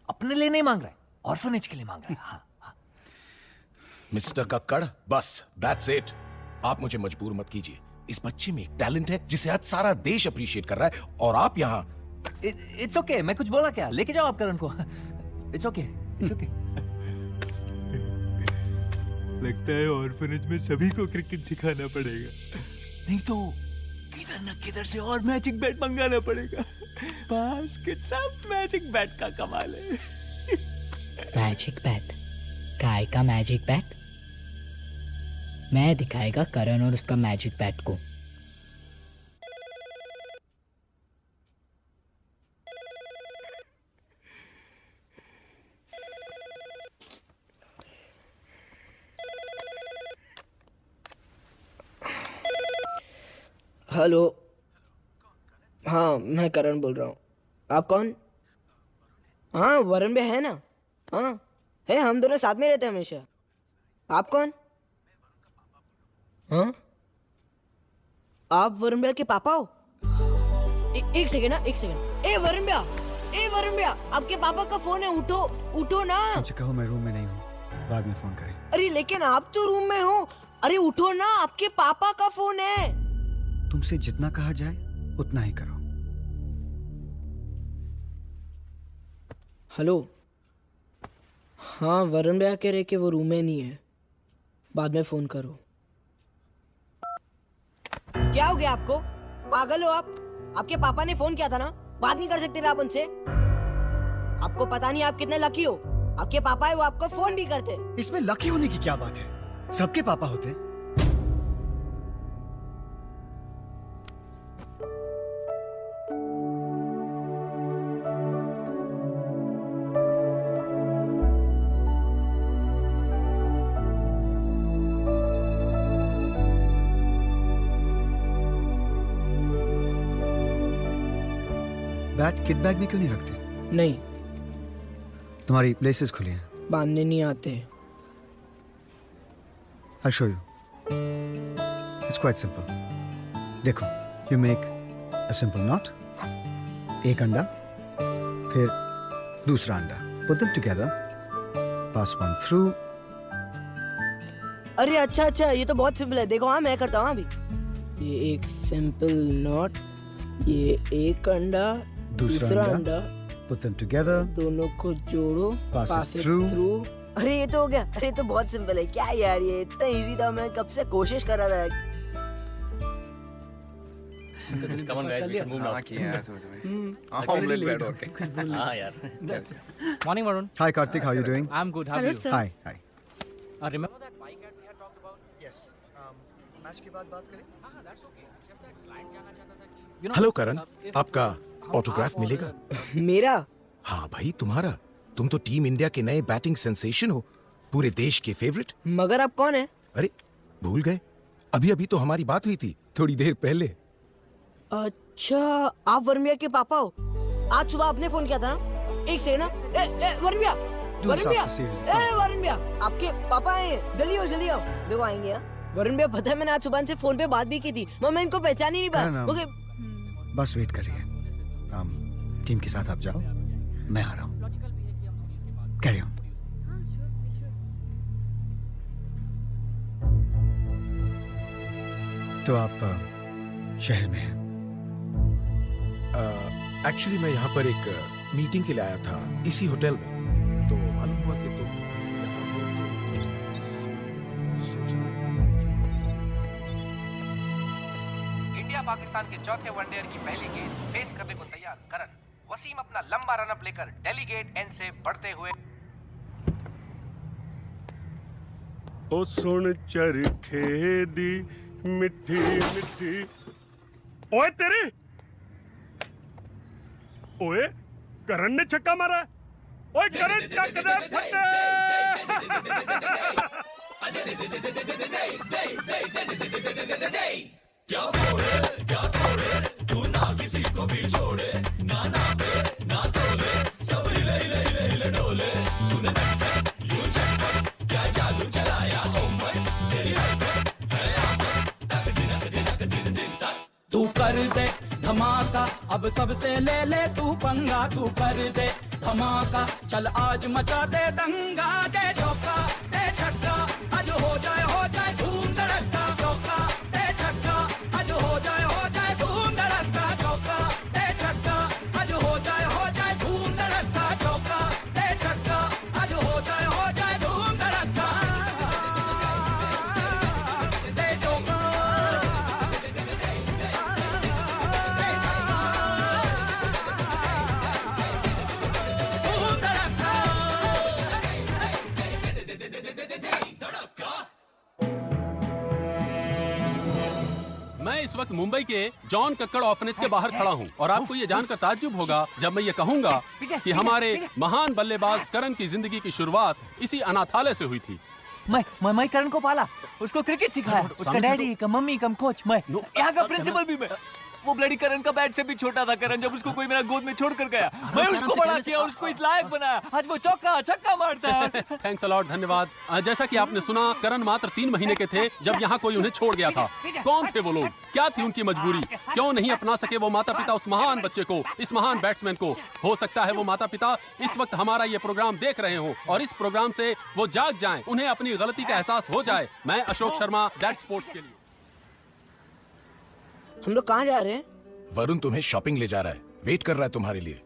अपने लिए नहीं मांग रहा है, ऑर्फनेज के लिए मांग रहा है। हाँ, हाँ। मिस्टर कक्कड़, बस दैट्स इट। आप मुझे मजबूर मत कीजिए। इस बच्चे में एक टैलेंट है जिसे आज सारा देश अप्रिशिएट कर रहा है, और आप यहाँ। इट्स ओके, मैं कुछ बोला क्या? लेके जाओ आप करण को। It's okay, it's okay. लगता है ऑर्फनेज में सभी को क्रिकेट सिखाना पड़ेगा, नहीं तो किधर न किधर से और मैजिक बैट मंगाना पड़ेगा। बास्केट सब मैजिक बैट का कमाल है। Magic bat? काय का मैजिक बैट? मैं दिखाएगा करण और उसका मैजिक बैट को। हेलो। हाँ, मैं करण बोल रहा हूँ। आप कौन? हाँ, वरुण भैया है ना? हाँ है, हम दोनों साथ में रहते हैं हमेशा। आप कौन? हाँ, आप वरुण भैया के पापा हो? एक सेकेंड ना, एक सेकेंड। ए वरुण भैया, ए वरुण भैया, आपके पापा का फोन है, उठो उठो ना। मुझे कहो मैं रूम में नहीं हूँ, बाद में फोन करें। अरे लेकिन आप तो रूम में हो। अरे उठो ना, आपके पापा का फोन है। तुमसे जितना कहा जाए उतना ही करो। हेलो। हाँ, वरुण भैया कह रहे कि वो रूम में नहीं है, बाद में फोन करो। क्या हो गया आपको? पागल हो आप? आपके पापा ने फोन किया था ना, बात नहीं कर सकते थे आप उनसे? आपको पता नहीं आप कितने लकी हो, आपके पापा है वो आपको फोन भी करते। इसमें लकी होने की क्या बात है? सबके पापा होते। बैट किट बैग में क्यों नहीं रखते? नहीं, तुम्हारी प्लेसेस खुली हैं। बांधने नहीं आते। I'll show you. It's quite simple. देखो, you make a simple knot, एक अंडा, फिर दूसरा अंडा. Put them together, pass one through. अरे अच्छा, ये तो बहुत सिंपल है। देखो, हाँ मैं करता हूँ अभी। ये एक सिंपल नॉट, ये एक अंडा, दूसरा अंडा, put them together, दोनों को जोड़ो, pass it through. अरे ये तो हो गया। अरे तो बहुत सिंपल है क्या यार, ये इतना इजी था, मैं कब से कोशिश कर रहा था। Come on guys, we should move now. Omelette bread, okay. हाँ यार. Morning, Varun. Hi Karthik, how are you doing? I'm good. How are Hello, you? sir. Hi, hi. Remember that bike ad we had talked about? Yes. Match के बाद बात करें? हाँ, that's okay. It's just that client जानना चाहता था कि you know, hello Karan, if- आपका ऑटोग्राफ मिलेगा? मेरा? हाँ भाई, तुम्हारा। तुम तो टीम इंडिया के नए बैटिंग सेंसेशन हो, पूरे देश के फेवरेट। मगर आप कौन है? अरे भूल गए? अभी अभी तो हमारी बात हुई थी, थोड़ी देर पहले। अच्छा, आप वर्मिया के पापा हो? आज सुबह आपने फोन किया था ना? एक सेकंड ना। वर्मिया, वर्मिया, वर्मिया, आपके पापा हैं? जल्दी आओ, जल्दी आओ। देखो आएंगे यार। वर्मिया, पता है मैंने आज सुबह से फोन पे बात भी की थी, मैं इनको पहचान ही नहीं पाया। ओके, बस वेट करिए। टीम के साथ आप जाओ, मैं आ रहा हूँ। Carry on. तो आप शहर में हैं? एक्चुअली मैं यहाँ पर एक मीटिंग के लिए आया था, इसी होटल में। तो मालूम हुआ कि तुम यहाँ हो, तो सोचा। इंडिया पाकिस्तान के चौथे वनडे की पहली गेंद फेस करने को तैयार करण। वसीम अपना लंबा रनअप लेकर डेलीगेट एंड से बढ़ते हुए ओ सुन चरखे दी मिठी मिठी। ओए तेरी, ओए करण ने छक्का मारा। ओए करण चक दे फटे। क्या तोड़े तू ना किसी को भी छोड़े, ना पे ना तोले, सब हिले हिले हिले हिले डोले। तूने नटखट यूं झटपट क्या जादू चलाया होमवर्क, तेरी हरकत है आफत, तक दिन तक। तू कर दे धमाका, अब सबसे ले तू पंगा। तू कर दे धमाका, चल आज मचा दे दंगा। दे चौका दे छक्का, आज हो जाए धूम धड़का। चौका दे छक्का, आज हो जाए धूम धड़का। चौका दे छक्का, आज हो जाए धूम धड़का। चौका दे छक्का, आज हो जाए धूम धड़का। दे चौका, मैं इस वक्त मुंबई के जॉन कक्कड़ ऑर्फनेज के बाहर खड़ा हूँ और आपको ये जानकर ताज्जुब होगा जब मैं ये कहूँगा कि हमारे महान बल्लेबाज करण की जिंदगी की शुरुआत इसी अनाथालय से हुई थी। मैं करण को पाला, उसको क्रिकेट सिखाया, उसका डैडी का मम्मी का कोच मैं, यहाँ का प्रिंसिपल भी मैं। वो ब्लडी करण का बैट से भी छोटा था करण, जब उसको कोई मेरा गोद में छोड़ कर गया, मैं उसको बड़ा किया और उसको इस लायक बनाया। आज वो चौका छक्का मारता है। थैंक्स अ लॉट, धन्यवाद। जैसा कि आपने सुना, करण मात्र 3 महीने के थे जब यहाँ कोई उन्हें छोड़ गया था। कौन थे वो लोग, क्या थी उनकी मजबूरी, क्यों नहीं अपना सके वो माता पिता उस महान बच्चे को, इस महान बैट्समैन को। हो सकता है वो माता पिता इस वक्त हमारा ये प्रोग्राम देख रहे हो और इस प्रोग्राम से वो जाग जाएं, उन्हें अपनी गलती का एहसास हो जाए। मैं अशोक शर्मा, दैट स्पोर्ट्स के लिए। हम लोग कहाँ जा रहे हैं? वरुण तुम्हें शॉपिंग ले जा रहा है, वेट कर रहा है तुम्हारे लिए।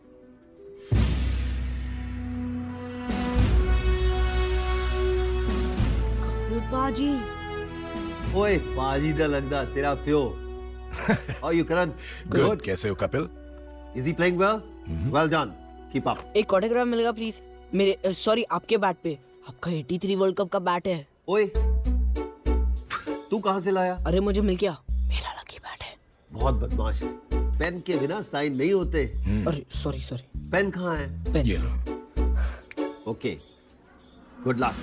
पाजी, ओए पाजी दा लगदा तेरा प्यो। How are you Karan? Good, कैसे हो Kapil? Is he playing well? Well done. Keep up. एक ऑटोग्राफ मिलेगा प्लीज मेरे, सॉरी आपके बैट पे। आपका 83 वर्ल्ड कप का बैट है। ओए तू कहाँ से लाया? अरे मुझे मिल गया, मेरा लकी बैट है। बहुत बदमाश है, पेन के बिना साइन नहीं होते। अरे सॉरी पेन कहाँ है? पेन। ये लो। Okay, good luck.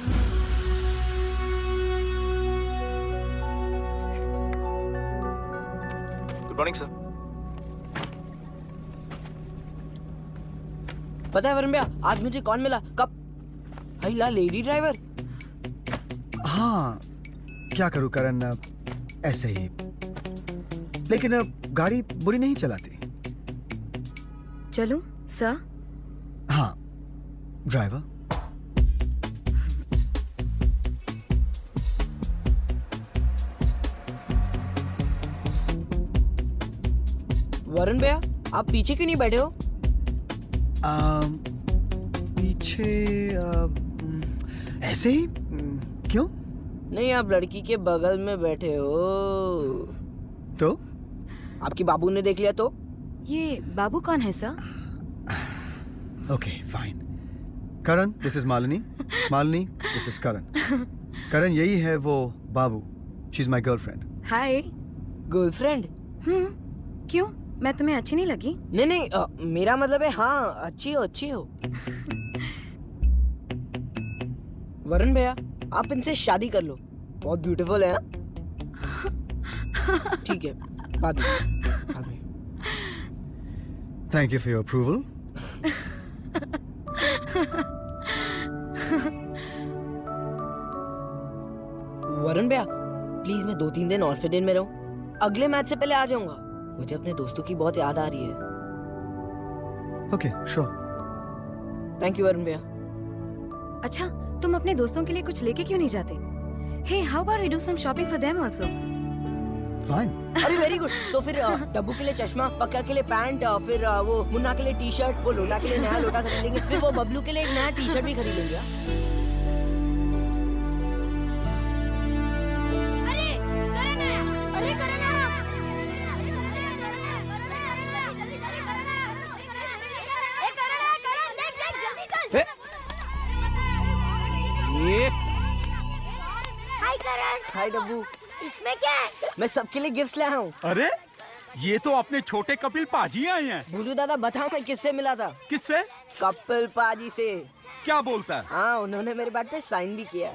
Good morning sir. पता है वरुण भैया, आज मुझे कौन मिला? कब? ला लेडी ड्राइवर। हाँ, क्या करूं करण, ऐसे ही। लेकिन गाड़ी बुरी नहीं चलाती। चलो सर। हाँ, ड्राइवर। वरुण भैया, आप पीछे क्यों नहीं बैठे हो? पीछे ऐसे ही क्यों? नहीं, आप लड़की के बगल में बैठे हो। तो आपके बाबू ने देख लिया तो? ये बाबू कौन है sir? Okay fine. Karan, this is Malini. Malini, this is Karan. Karan, यही है वो बाबू। She is my girlfriend. Hi. Girlfriend? क्यों, मैं तुम्हें अच्छी नहीं लगी? नहीं नहीं, मेरा मतलब है हाँ, अच्छी हो अच्छी हो। वरुण भैया, आप इनसे शादी कर लो, बहुत ब्यूटीफुल है। ठीक है, बाद में। Thank you for your approval. Varun भैया, प्लीज मैं 2-3 दिन ऑर्फिनेज में रहूं। अगले मैच से पहले आ जाऊंगा। मुझे अपने दोस्तों की बहुत याद आ रही है। Okay, sure. Thank you Varun भैया। अच्छा, तुम अपने दोस्तों के लिए कुछ लेके क्यों नहीं जाते? Hey, how about we do some shopping for them also? Fine. अरे वेरी गुड। तो फिर डब्बू के लिए चश्मा, पक्का के लिए पैंट, फिर वो मुन्ना के लिए टी शर्ट, वो लोटा के लिए नया लोटा खरीद लेंगे, फिर वो बबलू के लिए एक नया टी शर्ट भी खरीद लेंगे। हाय करण। हाय डब्बू। इसमें क्या है? मैं सबके लिए गिफ्ट्स ले आया हूँ। अरे ये तो अपने छोटे कपिल पाजी आए हैं। भूलू दादा, बताओ मैं किससे मिला था? किससे? कपिल पाजी से। क्या बोलता है? हाँ, उन्होंने मेरे बात पे साइन भी किया।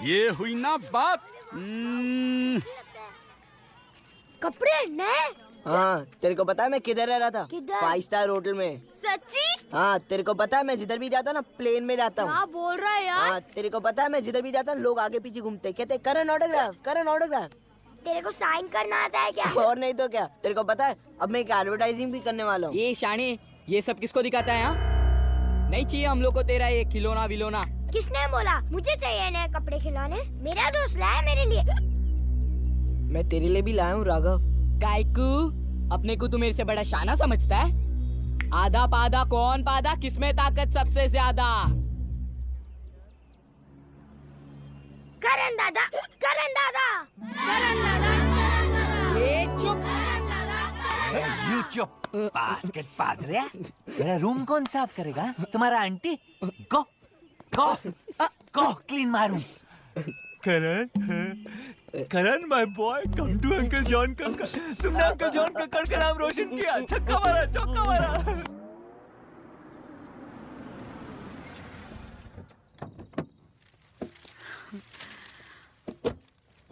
ये हुई ना बात। कपड़े नए? हाँ, तेरे को पता है मैं किधर रह रहा था? किधर? 5 स्टार होटल में। सच्ची? हाँ, तेरे को पता है मैं जिधर भी जाता ना प्लेन में जाता हूँ। क्या बोल रहा है यार? हाँ, तेरे को पता है मैं जिधर भी जाता लोग आगे पीछे घूमते, कहते करण ऑटोग्राफ, करण ऑटोग्राफ। तेरे को साइन करना आता है क्या? और नहीं तो क्या। तेरे को पता है अब मैं एक एडवर्टाइजिंग भी करने वाला हूँ। ये शाने, ये सब किसको दिखाता है? हाँ, नहीं चाहिए हम लोग को तेरा ये खिलौना विलोना। किसने बोला मुझे चाहिए नए कपड़े खिलौने? मेरा दोस्त लाया मेरे लिए। मैं तेरे लिए भी लाया हूँ राघव। कायकू, अपने को तू मेरे से बड़ा शाना समझता है? आधा पादा कौन पादा, किसमें ताकत सबसे ज्यादा? करण दादा, करण दादा, करण दादा। ये चुप। यू चुप। बास्केट पादरिया, मेरा रूम कौन साफ करेगा? तुम्हारा aunty. Go go go clean my room. Karan my boy, come to uncle John का। तुमने अंकल जॉन का नाम रोशन किया। छक्का मारा, चौका मारा।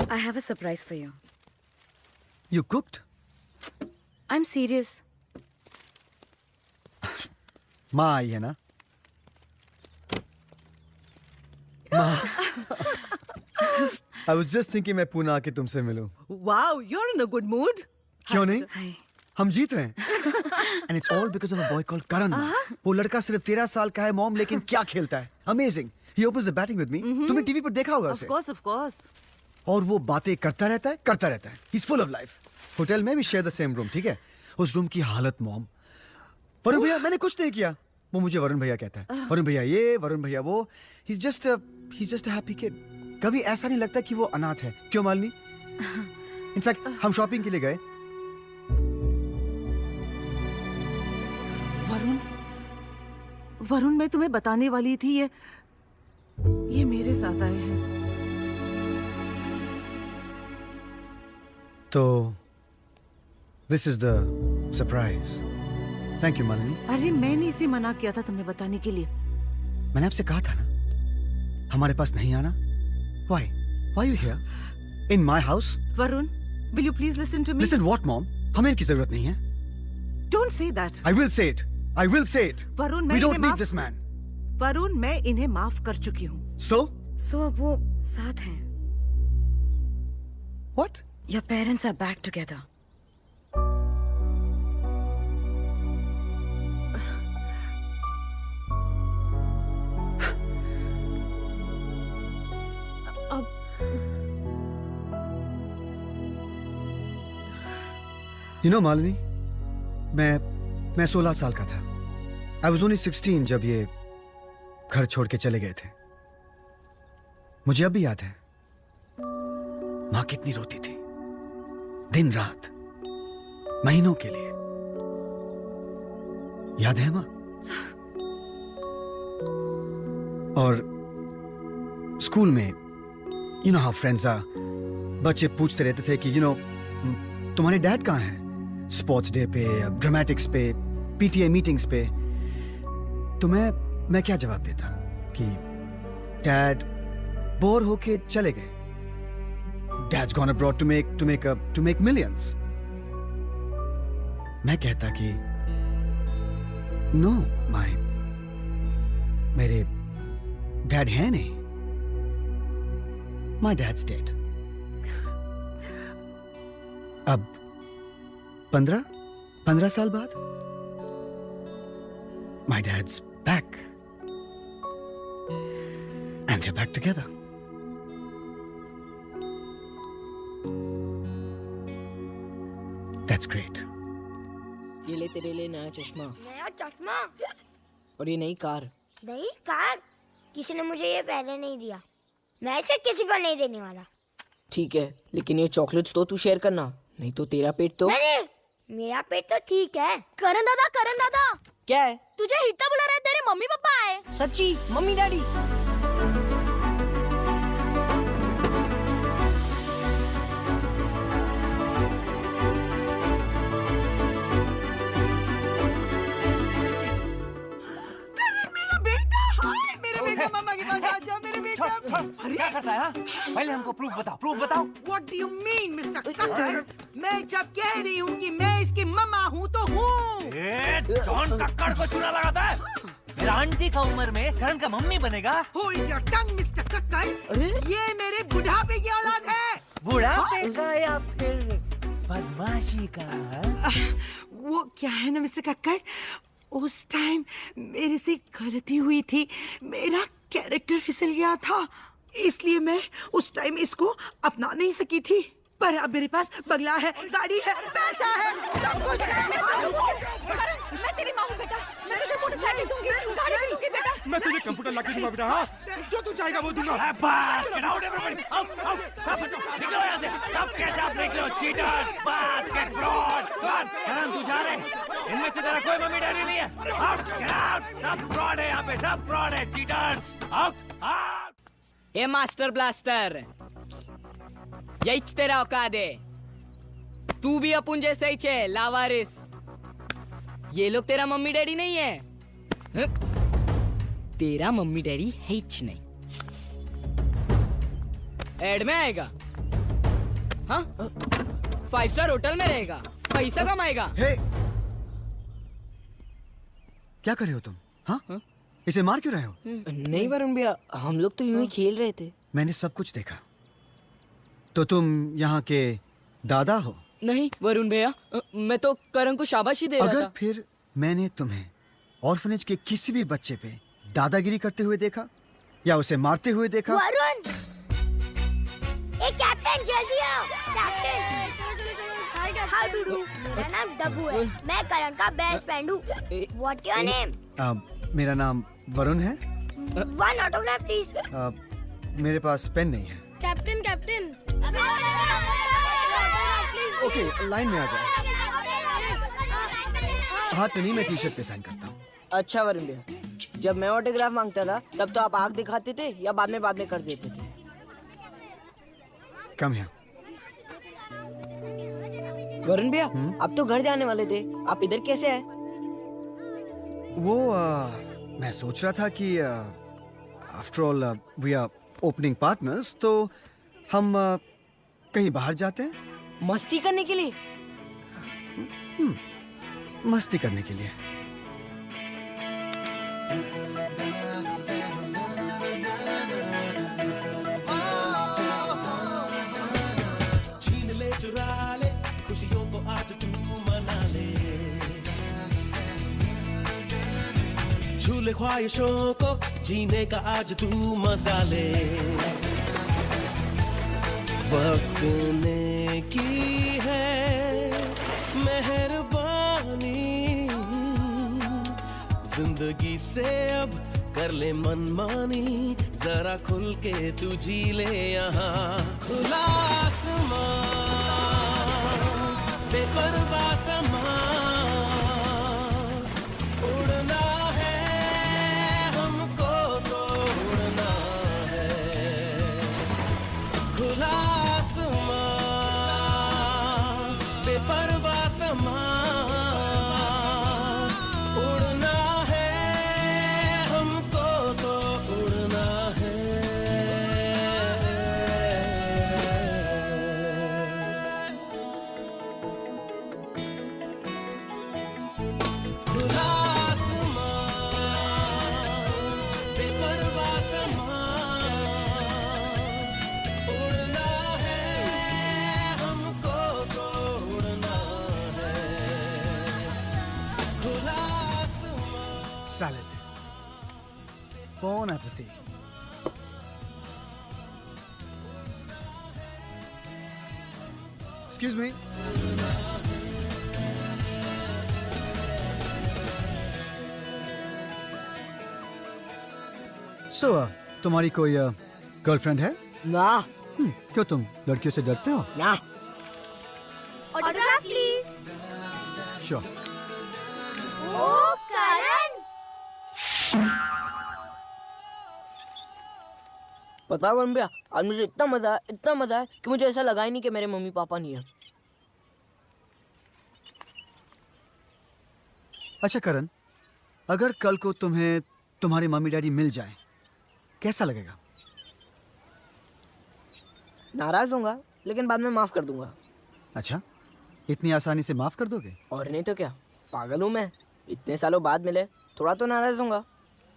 I have a surprise for you. You cooked? I'm serious. माँ आई है ना? माँ। I was just thinking मैं पुणे आके तुमसे मिलूं। Wow, you're in a good mood. क्यों नहीं? हम जीत रहे हैं। And it's all because of a boy called Karan. वो लड़का सिर्फ 13 साल का है मॉम, लेकिन क्या खेलता है? Amazing. He opens the batting with me. तुमने टीवी पर देखा होगा उसे। Of course. और वो बातें करता रहता है। He's full of life. Hotel में भी share the same room, ठीक है? उस रूम की हालत मॉम। वरुण भैया, मैंने कुछ नहीं किया। वो मुझे वरुण भैया कहता है। वरुण भैया ये, वरुण भैया वो। He's just a happy kid. कभी ऐसा नहीं लगता कि वो अनाथ है। क्यों मालिनी? इनफैक्ट हम शॉपिंग के लिए गए। वरुण, मैं तुम्हें बताने वाली थी, ये मेरे साथ आए हैं। तो this is the surprise. Thank you, Malini. अरे मैंने इसे मना किया था तुम्हें बताने के लिए। मैंने आपसे कहा था ना, हमारे पास नहीं आना। Why? Why are you here? In my house? Varun, will you please listen to me? Listen what, mom? हमें इनकी जरूरत नहीं है। Don't say that. I will say it. I will say it. Varun, We don't need this man. Varun, मैं इन्हें माफ कर चुकी हूँ। So? So अब वो साथ हैं। What? Your parents are back together. You know, Malini, मैं 16 साल का था। I was only 16 जब ये घर छोड़ के चले गए थे। मुझे अब भी याद है माँ कितनी रोती थी, दिन रात, महीनों के लिए। याद है माँ? और स्कूल में you know how friends are, बच्चे पूछते रहते थे कि तुम्हारे डैड कहाँ हैं? स्पोर्ट्स डे पे, ड्रामेटिक्स पे, पीटीए मीटिंग्स पे। तो मैं क्या जवाब देता कि डैड बोर होके चले गए। Dad's gone abroad to make millions. मैं कहता कि नो, मेरे डैड हैं नहीं। My dad's dead. अब 15 साल बाद my dad's back. And they're back together. That's great. ये ले तेरे लिए नया चश्मा नया चश्मा और ये नई कार। नई कार? किसी ने मुझे ये पहले नहीं दिया। मैं इसे किसी को नहीं देने वाला। ठीक है, लेकिन ये चॉकलेट्स तो तू शेयर करना, नहीं तो तेरा पेट तो। नहीं, मेरा पेट तो ठीक है। करण दादा क्या है? तुझे हिट्टा बुला रहे, तेरे मम्मी पापा आए। सच्ची? Mummy daddy? मम्मा के पास आ जा, मेरे बेटा। क्या करता है? पहले हमको प्रूफ बताओ। What do you mean, Mr. Kakkar? मैं जब कह रही हूँ कि मैं इसकी मम्मा हूँ तो हूँ। जॉन कक्कड़ को चूना लगाता है। मेरा आंटी का उम्र में करण का मम्मी बनेगा। Hold your tongue, Mr. Kakkar. ये मेरे बुढ़ापे की औलाद है। बुढ़ापे का या फिर बदमाशी का? वो क्या है ना मिस्टर कक्कड़, उस टाइम मेरे से गलती हुई थी, मेरा कैरेक्टर फिसल गया था, इसलिए मैं उस टाइम इसको अपना नहीं सकी थी। पर अब मेरे पास बंगला है, गाड़ी है, पैसा है, सब कुछ है। मैं तेरी माँ हूँ बेटा, मैं तुझे मोटरसाइकिल दूंगी, गाड़ी भी दूंगी बेटा। मैं तुझे कंप्यूटर ला के दूंगा बेटा। हाँ, जो तू चाहेगा वो दूंगा। बस, get out everybody, out, सब निकलो यहाँ से, सबके सब निकलो, cheaters, basket fraud, करण तू जा रहे, इनमें से तेरा कोई मम्मी डैडी नहीं है, out, get out, सब fraud है यहाँ पे, सब fraud है, cheaters, out. ए मास्टर ब्लास्टर, यही तेरा औकात है। तू भी अपुन जैसे ही छे, लावारिस। ये लोग तेरा मम्मी डैडी नहीं है। तेरा मम्मी डैडी है ही नहीं। एड में आएगा, हाँ, 5 स्टार होटल में रहेगा, पैसा कमाएगा। क्या कर रहे हो तुम? हाँ? इसे मार क्यों रहे हो? नहीं वरुण भैया, हम लोग तो यूं ही खेल रहे थे। मैंने सब कुछ देखा। तो तुम यहाँ के दादा हो? नहीं वरुण भैया, मैं तो करण को शाबाशी दे रहा था। अगर फिर मैंने तुम्हें ऑर्फनेज के किसी भी बच्चे पे दादागिरी करते हुए देखा या उसे मारते हुए देखा। वरुण, कैप्टन जल्दी आओ। Captain, how do do? मेरा नाम डब्बू है, मैं करण का बेस्ट फ्रेंड हूँ। What your name? मेरा नाम वरुण है। One autograph please. मेरे पास पेन नहीं है। कैप्टन ओके, लाइन में आ जाओ। हाथ में नहीं, मैं टी-शर्ट पे साइन करता हूँ। अच्छा वरुण भैया, जब मैं ऑटोग्राफ मांगता था तब तो आप आग दिखाते थे या बाद में कर देते थे? कम है। वरुण भैया, आप तो घर जाने वाले थे, आप इधर कैसे आए? वो मैं सोच रहा था कि after all we are opening partners, तो हम कहीं बाहर जाते हैं। मस्ती करने के लिए? मस्ती करने के लिए। छीन ले, चुरा ले खुशियों को, आज तू मना ले, छू ले ख्वाहिशों को, जीने का आज तू मजा ले। वक्त ने की है मेहरबानी, जिंदगी से अब कर ले मनमानी, जरा खुल के तू जी ले यहाँ। खुला आसमान, बेपरवाह समा, उड़ना है हमको तो उड़ना है। खुला आसमान, बेपरवाह समा, उड़ना है हमको तो उड़ना है। खुला आसमान, बेपरवाह समा, उड़ना है हमको तो उड़ना है। खुला Salad. Bon appetit. Excuse me. So, तुम्हारी कोई गर्लफ्रेंड है? ना। क्यों तुम लड़कियों से डरते हो? ना। Autograph please. Sure. ओ करण, पता है वरुण भैया, आज मुझे इतना मजा है कि मुझे ऐसा लगा ही नहीं कि मेरे मम्मी पापा नहीं है। अच्छा करण, अगर कल को तुम्हें तुम्हारे मम्मी डैडी मिल जाए, कैसा लगेगा? नाराज होऊंगा, लेकिन बाद में माफ कर दूंगा। अच्छा, इतनी आसानी से माफ कर दोगे? और नहीं तो क्या, पागल हूँ मैं। इतने सालों बाद मिले, थोड़ा तो नाराज होऊंगा,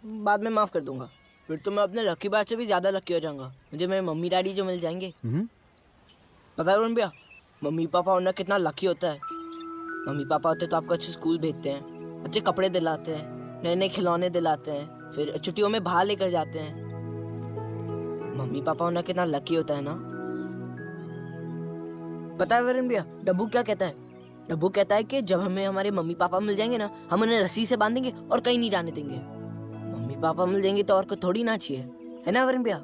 बाद में माफ कर दूंगा। फिर तो मैं अपने लकी बार से भी ज्यादा लकी हो जाऊंगा। मुझे मेरे मम्मी डैडी जो मिल जाएंगे। पता है वरुण भैया, मम्मी पापा होना कितना लकी होता है। मम्मी पापा होते तो आपको अच्छे स्कूल भेजते हैं, अच्छे कपड़े दिलाते हैं, नए नए खिलौने दिलाते हैं, फिर छुट्टियों में बाहर लेकर जाते हैं। मम्मी पापा होना कितना लकी होता है ना। पता है वरुण भैया, डब्बू क्या कहता है? डब्बू कहता है कि जब हमें हमारे मम्मी पापा मिल जाएंगे ना, हम उन्हें रस्सी से बांधेंगे और कहीं नहीं जाने देंगे। मम्मी पापा मिल जाएंगे तो और को थोड़ी ना चाहिए, है ना वरुण भैया?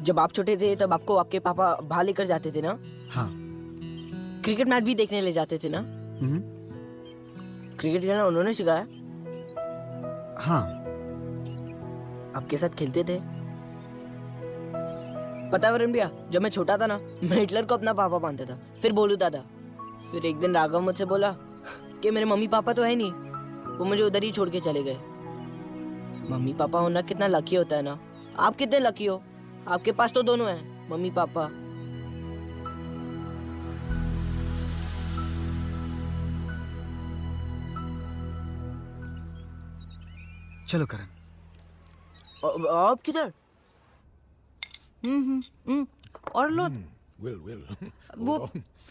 जब आप छोटे थे तब आपको आपके पापा बाहर लेकर जाते थे ना? हाँ। क्रिकेट मैच भी देखने ले जाते थे ना? क्रिकेट खेलना उन्होंने सिखाया? हाँ। आपके साथ खेलते थे? पता है वरुण भैया, जब मैं छोटा था ना, मैं हिटलर को अपना पापा मानता था, फिर बोलू दादा। फिर एक दिन राघव मुझसे बोला कि मेरे मम्मी पापा तो है नहीं, वो मुझे उधर ही छोड़ के चले गए। मम्मी पापा होना कितना लकी होता है ना। आप कितने लकी हो, आपके पास तो दोनों हैं, मम्मी पापा। चलो करण। आप किधर? और लो। Will. वो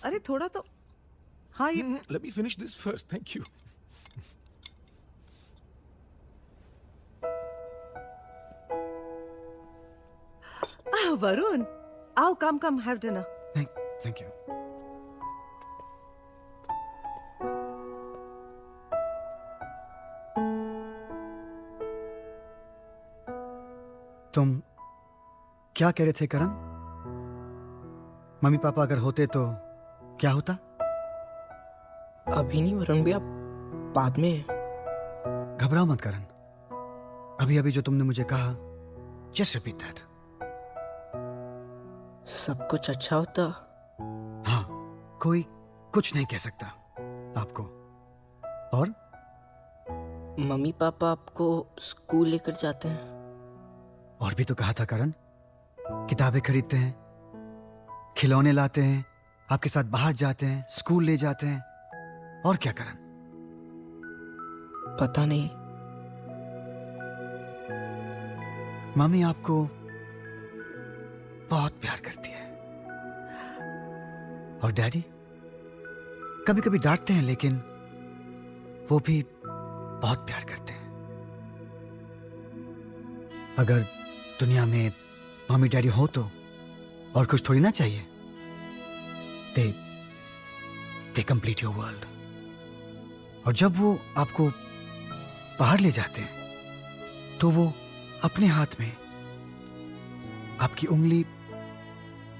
अरे थोड़ा तो, हाँ ये Let me finish this first. Thank you. Varun, आओ, come have dinner. नहीं, thank you. तुम क्या कह रहे थे करण? मम्मी पापा अगर होते तो क्या होता? अभी नहीं वरुण भैया, बाद में। घबराओ मत करण। अभी अभी जो तुमने मुझे कहा, just repeat that. सब कुछ अच्छा होता। हाँ, कोई कुछ नहीं कह सकता आपको। और मम्मी पापा आपको स्कूल लेकर जाते हैं। और भी तो कहा था करण, किताबें खरीदते हैं, खिलौने लाते हैं, आपके साथ बाहर जाते हैं, स्कूल ले जाते हैं। और क्या करण? पता नहीं। मम्मी आपको बहुत प्यार करती है। और डैडी कभी कभी डांटते हैं, लेकिन वो भी बहुत प्यार करते हैं। अगर दुनिया में मम्मी डैडी हो तो और कुछ थोड़ी ना चाहिए। They complete your world. और जब वो आपको बाहर ले जाते हैं तो वो अपने हाथ में आपकी उंगली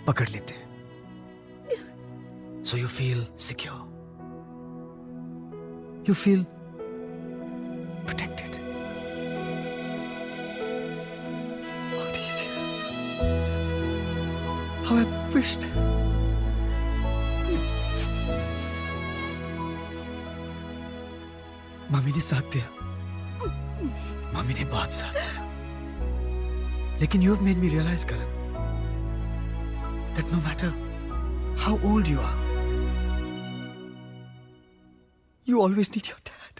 पकड़ लेते हैं. So you feel secure. You feel protected. All these years, how I've wished. Mummy ने साथ दिया. मम्मी ने बहुत साथ दिया. लेकिन you have made me realize, Karan, that no matter how old you are, you always need your dad.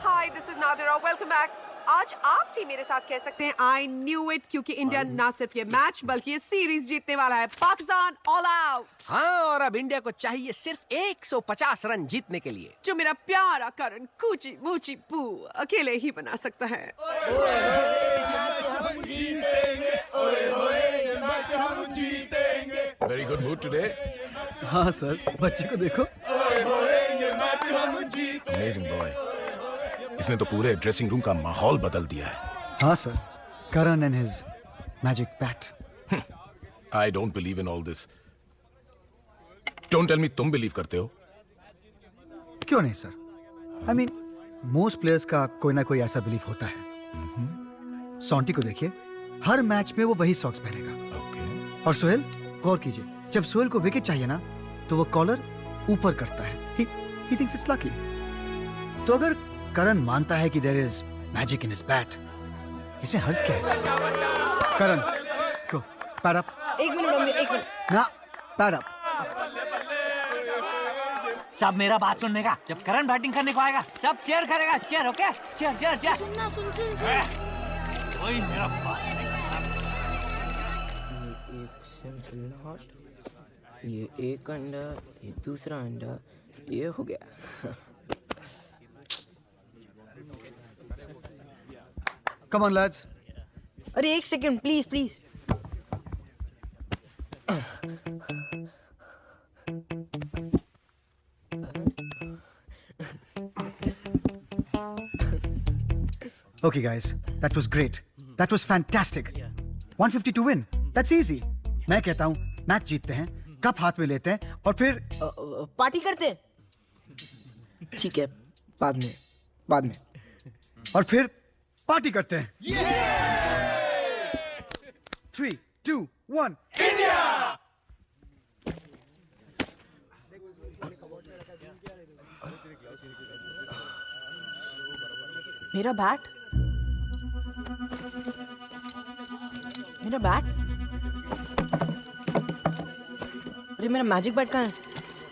Hi, this is Nadira. Welcome back. आज आप भी मेरे साथ कह सकते हैं I knew it क्योंकि इंडिया ना सिर्फ ये मैच बल्कि ये सीरीज जीतने वाला है. Pakistan all out. हाँ, और अब इंडिया को चाहिए सिर्फ 150 रन जीतने के लिए. जो मेरा प्यारा करण कूची मूची पू अकेले ही बना सकता है. Very good mood today. हाँ सर, बच्चे को देखो. Amazing boy. इसने तो पूरे ड्रेसिंग रूम का माहौल बदल दिया है. हाँ sir, Karan and his magic bat. I don't believe in all this. Don't tell me तुम believe करते हो. क्यों नहीं sir? I mean, most players का कोई ना कोई ऐसा बिलीफ होता है. सॉन्टी को देखिए, हर मैच में वो वही सॉक्स पहनेगा. और सोहेल, गौर कीजिए, जब सोहेल को विकेट चाहिए ना, तो वो कॉलर ऊपर करता है. He thinks it's lucky. तो अगर करण मानता है कि there is magic in his bat, इसमें हर्ज क्या है? करण, go, pad up. एक मिनट. ना, pad up. सब मेरा बात सुनने का. जब करण बैटिंग करने को आएगा, सब चेयर करेगा. Chair, okay? चेयर. सुनना सुन. कोई मेरा बात नहीं सुनता. ये एक अंडा, ये दूसरा अंडा, ये हो गया. Come on, lads. अरे एक second please. Okay, guys, that was great. That was fantastic. 150 to win. That's easy. मैं कहता हूँ, मैच जीतते हैं, कप हाथ में लेते हैं, और फिर पार्टी करते हैं. ठीक है, बाद में. और फिर पार्टी करते हैं. 3, 2, 1. इंडिया! मेरा बैट. अरे मेरा मैजिक बैट कहाँ है?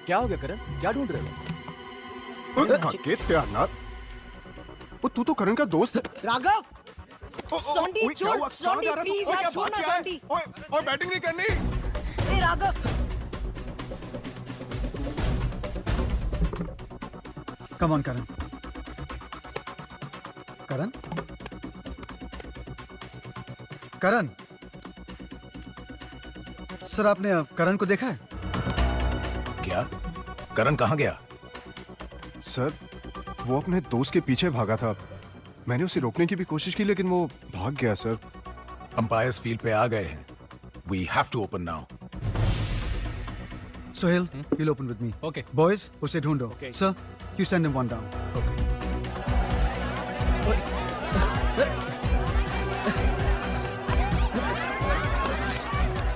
क्या हो गया करण? क्या ढूंढ रहे हो? तू तो करण का दोस्त है. राघव, सॉन्टी छोड़. सॉन्टी प्लीज यार, छोड़ना सॉन्टी. और बैटिंग नहीं करनी. ए Raghav. Come on, Karan. Sir, आपने करण को देखा है? क्या? करण कहाँ गया? सर, वो अपने दोस्त के पीछे भागा था. मैंने उसे रोकने की भी कोशिश की लेकिन वो भाग गया सर. अंपायर्स फील्ड पे आ गए हैं. We have to open now. Sohail, you'll open with me. Okay. Boys, उसे ढूंढो. Okay. Sir, you send him one down.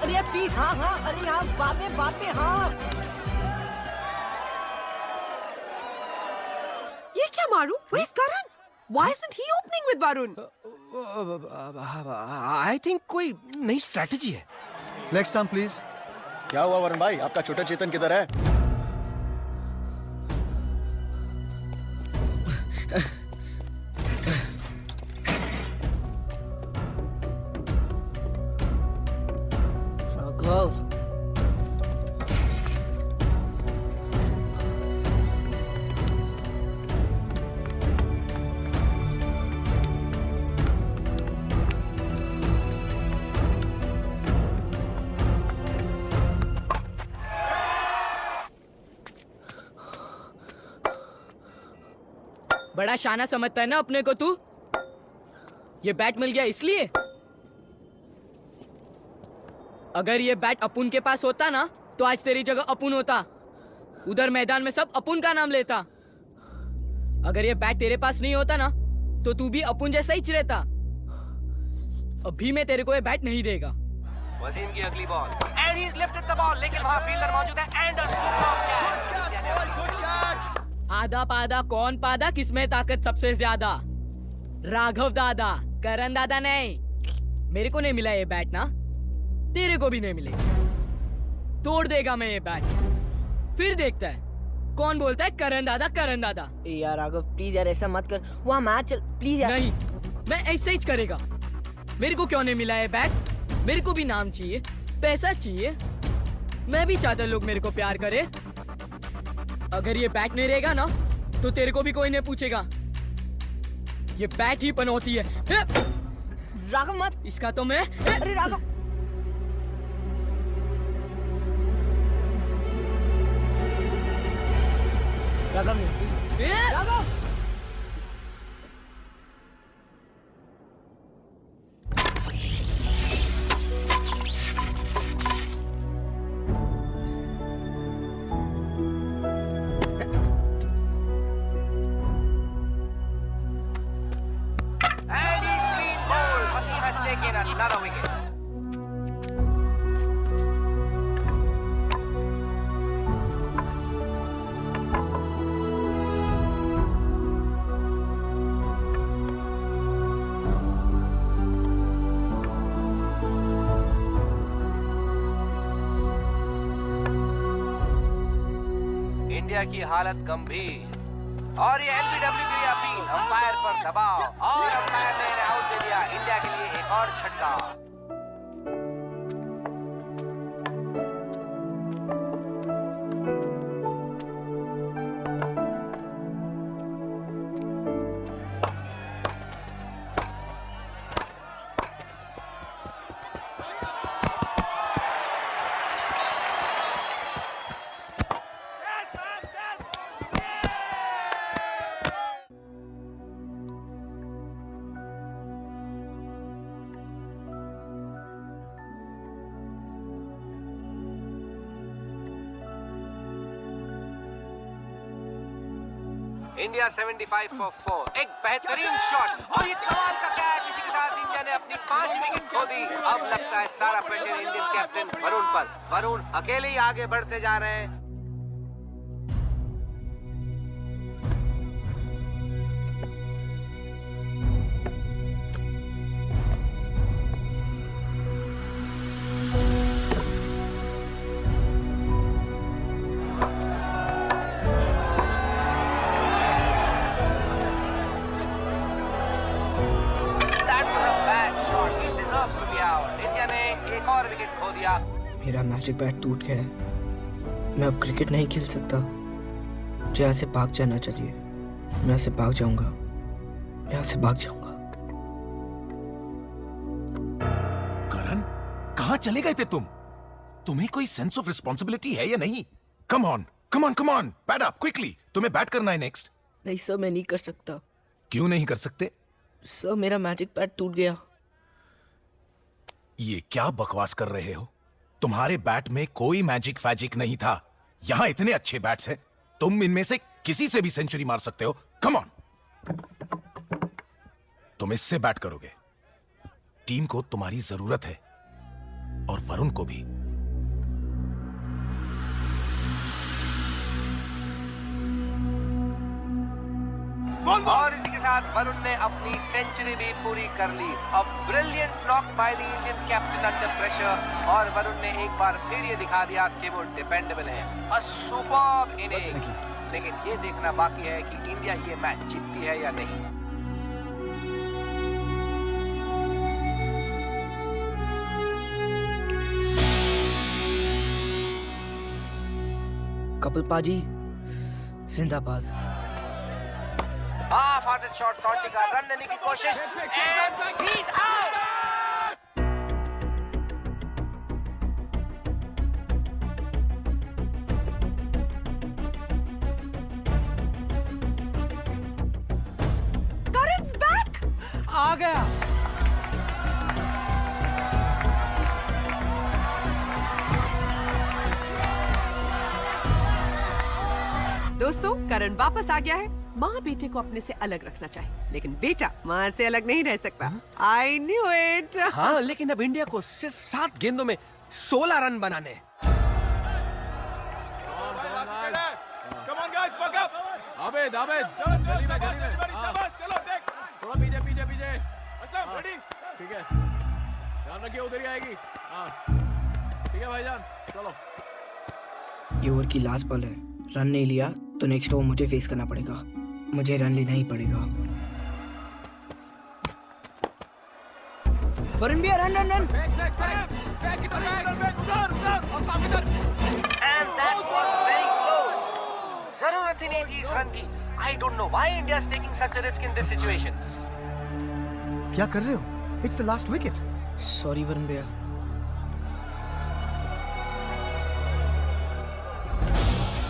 अरे यार प्लीज. हाँ. अरे यार बाद में. हाँ. ये क्या मारू? Where's Karan? Why isn't he opening with Varun? I think कोई नई स्ट्रेटजी है. Leg stump, please. क्या हुआ वरुण भाई? आपका छोटा चेतन किधर है? राघव. बड़ा शाना समझता है ना अपने को तू? ये बैट मिल गया इसलिए? अगर ये बैट अपुन के पास होता ना तो आज तेरी जगह अपुन होता। उधर मैदान में सब अपुन का नाम लेता। अगर ये बैट तेरे पास नहीं होता ना तो तू भी अपुन जैसा ही रहता। अभी मैं तेरे को ये बैट नहीं देगा। वसीम की अगली ball and he is lifted the ball, लेकिन वहां फील्डर मौजूद है एंड अ सुपर्ब कैच। आधा पादा कौन पादा, किसमें ताकत सबसे ज्यादा? राघव दादा, करण दादा नहीं। मेरे को नहीं मिला ये बैट ना, तेरे को भी नहीं मिलेगा। तोड़ देगा मैं ये बैट, फिर देखता है कौन बोलता है करण दादा करण दादा। यार राघव प्लीज यार ऐसा मत कर, वहाँ मैच चल प्लीज यार। नहीं, मैं ऐसे ही करेगा। मेरे को क्यों नहीं मिला ये बैट? मेरे को भी नाम चाहिए, पैसा चाहिए। मैं भी चाहता लोग मेरे को प्यार करे। अगर ये बैट नहीं रहेगा ना तो तेरे को भी कोई नहीं पूछेगा। ये बैट ही पनौती है। राघव मत, इसका तो मैं अरे राघव राघव नहीं, Raghav And he's clean bowled. Wasim has taken another wicket. India की हालत गंभीर और ये एलबीडब्ल्यू की अपील, अंपायर पर दबाव और अंपायर ने आउट दे दिया। इंडिया के लिए एक और झटका। इंडिया 75 for 4, एक बेहतरीन शॉट और ये कमाल का कैच। इसी के साथ इंडिया ने अपनी 5 विकेट खो दी। अब लगता है सारा प्रेशर इंडियन कैप्टन वरुण पर। वरुण अकेले ही आगे बढ़ते जा रहे हैं। मेरा मैजिक बैट टूट गया है। मैं अब क्रिकेट नहीं खेल सकता। मुझे यहाँ से भाग जाना चाहिए। मैं यहाँ से भाग जाऊंगा। मैं यहाँ से भाग जाऊंगा। करण, कहाँ चले गए थे तुम? तुम्हें कोई सेंस ऑफ रिस्पॉन्सिबिलिटी है या नहीं? Come on, come on, come on, bat up quickly. तुम्हें बैट करना है नेक्स्ट। नहीं सर, मैं नहीं कर सकता। क्यों नहीं कर सकते? सर मेरा मैजिक बैट टूट गया। ये क्या बकवास कर रहे हो? तुम्हारे बैट में कोई मैजिक फैजिक नहीं था। यहां इतने अच्छे बैट्स हैं, तुम इनमें से किसी से भी सेंचुरी मार सकते हो। कम ऑन, तुम इससे बैट करोगे। टीम को तुम्हारी जरूरत है और वरुण को भी। और इसी के साथ वरुण ने अपनी सेंचुरी भी पूरी कर ली। अब brilliant knock by the Indian captain under pressure. और वरुण ने एक बार फिर ये दिखा दिया कि वो डिपेंडेबल है। अ सुपर्ब इनिंग्स। लेकिन ये देखना बाकी है कि इंडिया ये मैच जीतती है या नहीं। कपिल पाजी जिंदाबाद। हाफ-हार्टेड शॉट, सॉल्टी का रन लेने की कोशिश एंड ही इज आउट। आ गया। दोस्तों, करण वापस आ गया है। माँ बेटे को अपने से अलग रखना चाहिए, लेकिन बेटा माँ से अलग नहीं रह सकता। I knew it। हाँ, लेकिन अब इंडिया को सिर्फ 7 गेंदों में 16 रन बनाने हैं। आबेद आबेद गली में चलो देख थोड़ा पीछे पीछे पीछे रेडी ठीक है ध्यान रखिए उधर ही आएगी हाँ ठीक है भाईजान चलो ये ओवर की लास्ट बॉल है, रन नहीं लिया तो नेक्स्ट ओवर मुझे फेस करना पड़ेगा, मुझे रन लेना ही पड़ेगा। वरुण भैया run run run. And that was very close. जरूरत ही नहीं थी इस रन की। I don't know why India is taking such a risk in this situation. क्या कर रहे हो? It's the last wicket. Sorry Varun भैया।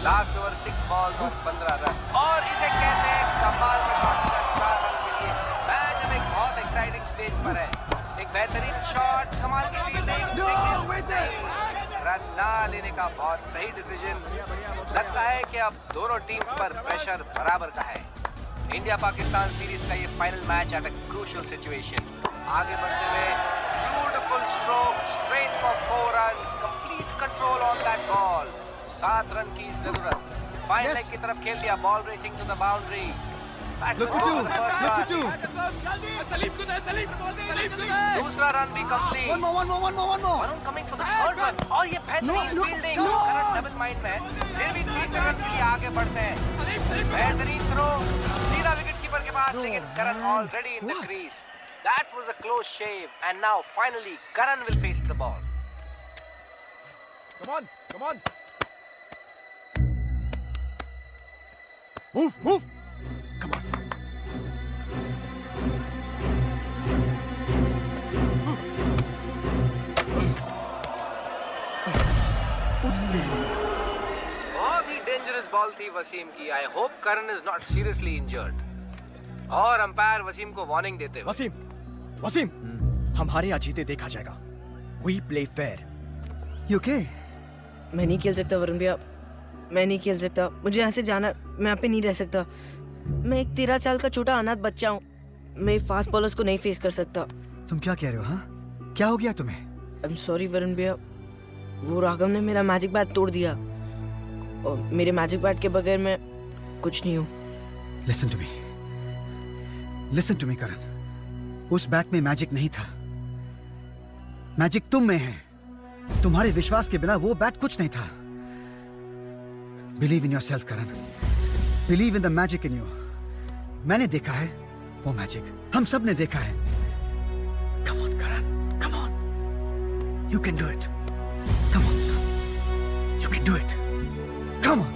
लास्ट ओवर 6 बॉल्स और 15 रन और इसे कहते हैं कमाल का शॉट। 4 रन के लिए मैच अब एक बहुत एक्साइटिंग स्टेज पर है। एक बेहतरीन शॉट, कमाल की फील्डिंग, रन ना लेने का बहुत सही डिसीजन। लगता है कि अब दोनों टीम्स पर प्रेशर बराबर का है। इंडिया पाकिस्तान सीरीज का ये final match at a crucial situation. आगे बढ़ते हुए beautiful stroke straight for 4 runs, complete control on that ball. 7 run की जरूरत। फाइन लेग की तरफ खेल दिया, ball racing to the boundary. दूसरा रन भी complete. Varun coming for the third run और ये बेहतरीन फील्डिंग। करण डबल माइंड में, फिर भी तीसरे रन के लिए आगे बढ़ते हैं। बेहतरीन थ्रो सीधा विकेट कीपर के पास, लेकिन Karan already in the crease. That was a close shave, and now finally Karan will face the ball. Come on, come on. Move, move. Come on. बहुत ही डेंजरस बॉल थी वसीम की। I hope Karan is not seriously injured. और umpire Wasim को warning देते हुए, वसीम हमारे यहाँ जीते देखा जाएगा। We play fair. You okay? मैं नहीं खेल सकता वरुण भैया, मैं नहीं खेल सकता। मुझे यहाँ से जाना, मैं यहाँ पे नहीं रह सकता। मैं एक 13 साल का छोटा अनाथ बच्चा हूँ। मैं फास्ट बॉलर्स को नहीं फेस कर सकता। तुम क्या कह रहे हो? हाँ, क्या हो गया तुम्हें? I'm sorry वरुण भैया, वो राघव ने मेरा मैजिक बैट तोड़ दिया और मेरे मैजिक बैट के बगैर मैं कुछ नहीं हूँ। Listen to me करण, उस बैट में मैजिक नहीं था, मैजिक तुम में है। तुम्हारे विश्वास के बिना वो बैट कुछ नहीं था। Believe in yourself Karan, believe in the magic in you. मैंने देखा है वो मैजिक, हम सब ने देखा है। Come on Karan, come on, you can do it. Come on son, you can do it. Come on.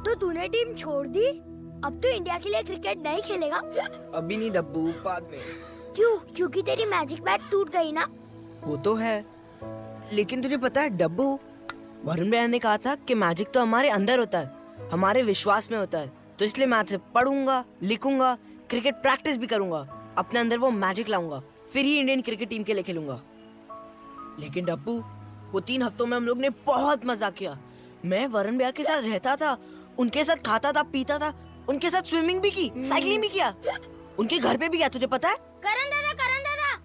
तो तूने टीम छोड़ दी? अब तो इंडिया के लिए क्रिकेट नहीं खेलेगा? अभी नहीं डब्बू, बाद में। क्यों? क्योंकि तेरी मैजिक बैट टूट गई ना? वो तो है, लेकिन तुझे पता है डब्बू, वरुण भैया ने कहा था कि मैजिक तो हमारे अंदर होता है, हमारे विश्वास में होता है। तो इसलिए मैं आज से पढ़ूंगा, लिखूंगा, क्रिकेट प्रैक्टिस भी करूंगा, अपने अंदर वो मैजिक लाऊंगा, फिर ही इंडियन क्रिकेट टीम के लिए खेलूंगा। लेकिन डब्बू, वो 3 हफ्तों में हम लोग ने बहुत मजा किया। मैं वरुण भैया के साथ रहता था, उनके साथ खाता था, पीता था, उनके साथ स्विमिंग भी की, साइकिलिंग भी किया, उनके घर पे भी गया। तुझे पता है? करण दादा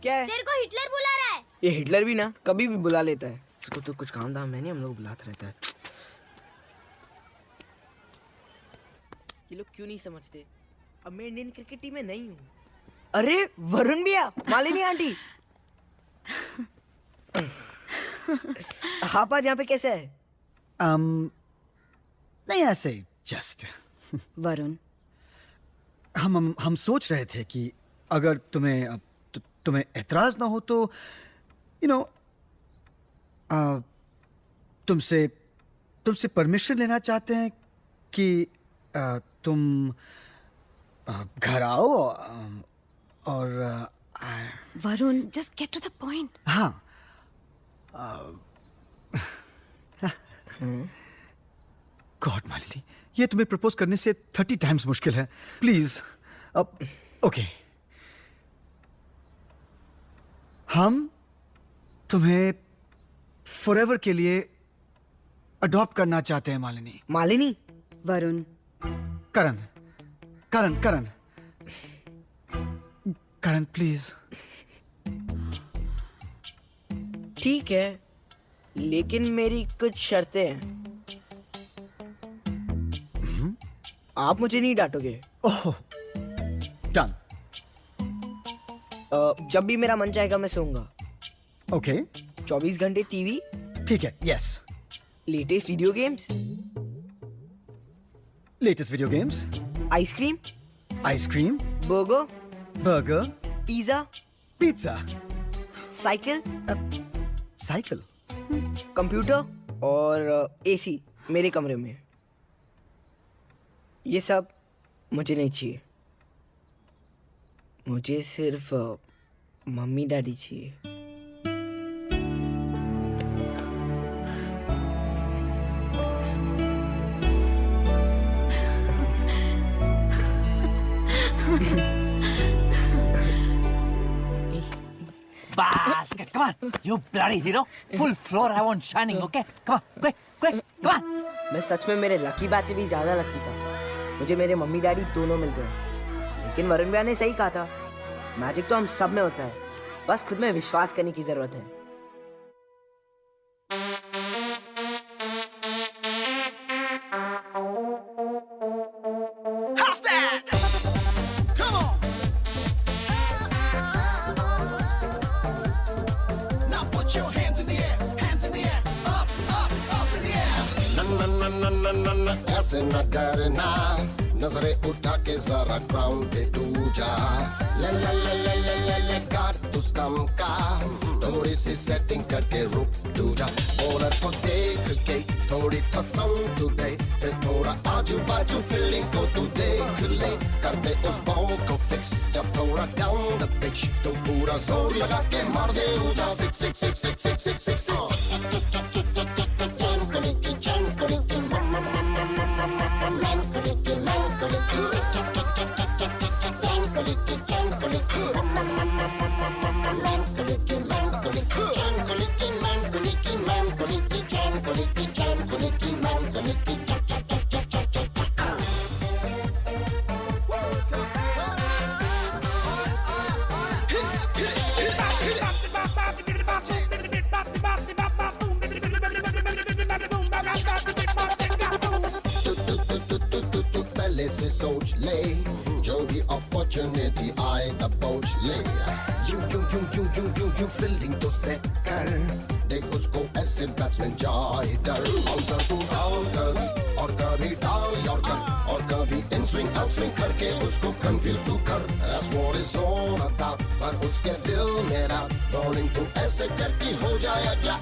क्या है? तेरे को हिटलर बुला रहा है। ये हिटलर भी ना कभी भी बुला लेता है। उसको तो कुछ काम धाम है नहीं, हम लोग बुलाता रहता है। ये लोग क्यों नहीं समझते? अब मैं इंडियन क्रिकेट टीम में नहीं हूँ। अरे वरुण भैया, मालिनी आंटी, आप आज यहाँ पे कैसे है? नहीं ऐसे ही, जस्ट। वरुण, हम सोच रहे थे कि अगर तुम्हें एतराज ना हो तो तुमसे परमिशन लेना चाहते हैं कि तुम घर आओ और Varun, just get to the point. हाँ। गॉड मालिनी, ये तुम्हें प्रपोज करने से 30 टाइम्स मुश्किल है। प्लीज अब ओके, हम तुम्हें फॉरएवर के लिए अडॉप्ट करना चाहते हैं मालिनी। मालिनी? वरुण। करण करण करण करण प्लीज। ठीक है, लेकिन मेरी कुछ शर्तें हैं। आप मुझे नहीं डांटोगे? ओह, डन। जब भी मेरा मन चाहेगा मैं सोऊंगा। ओके। 24 घंटे टीवी? ठीक है, yes. Latest video games? Latest video games. Ice cream? Ice cream. Burger? Burger. Pizza? Pizza. Cycle? Cycle. Computer और एसी मेरे कमरे में। ये सब मुझे नहीं चाहिए। मुझे सिर्फ मम्मी डैडी चाहिए। Basket, come on, you bloody hero. Full floor, I want shining, okay? Come on, quick, quick, come on. मैं सच में मेरे लकी बैट से भी ज्यादा लकी था। मुझे मेरे मम्मी डैडी दोनों मिल गए। लेकिन वरुण भैया ने सही कहा था, मैजिक तो हम सब में होता है, बस खुद में विश्वास करने की जरूरत है। ऐसे न डरना, नजरे उठा के जरा ग्राउंड पे तू जा। ले ले ले ले ले ले ले कारतूस कम का, थोड़ी सी सेटिंग करके रुक तू जा। बॉलर को देख के थोड़ी पसंद तू दे, फिर थोड़ा आजू बाजू फील्डिंग को तू देख ले। कर दे उस बॉल को फिक्स, जब थोड़ा डाउन द पिच तो पूरा जोर लगा के मार दे ऊजा। Six six six six six six six पहले से सोच ले, जो भी अपॉर्चुनिटी आए दबोच ले। यू फील्डिंग तो सेट कर, देख उसको ऐसे बैट्समैन जाए डर। बाउंसर को आउट कर और कभी डाल यॉर्कर, और कभी इन स्विंग आउट स्विंग करके उसको कंफ्यूज तू कर। That's what it's all about, पर उसके दिल मेरा बॉलिंग तू ऐसे करके हो जाए अगला।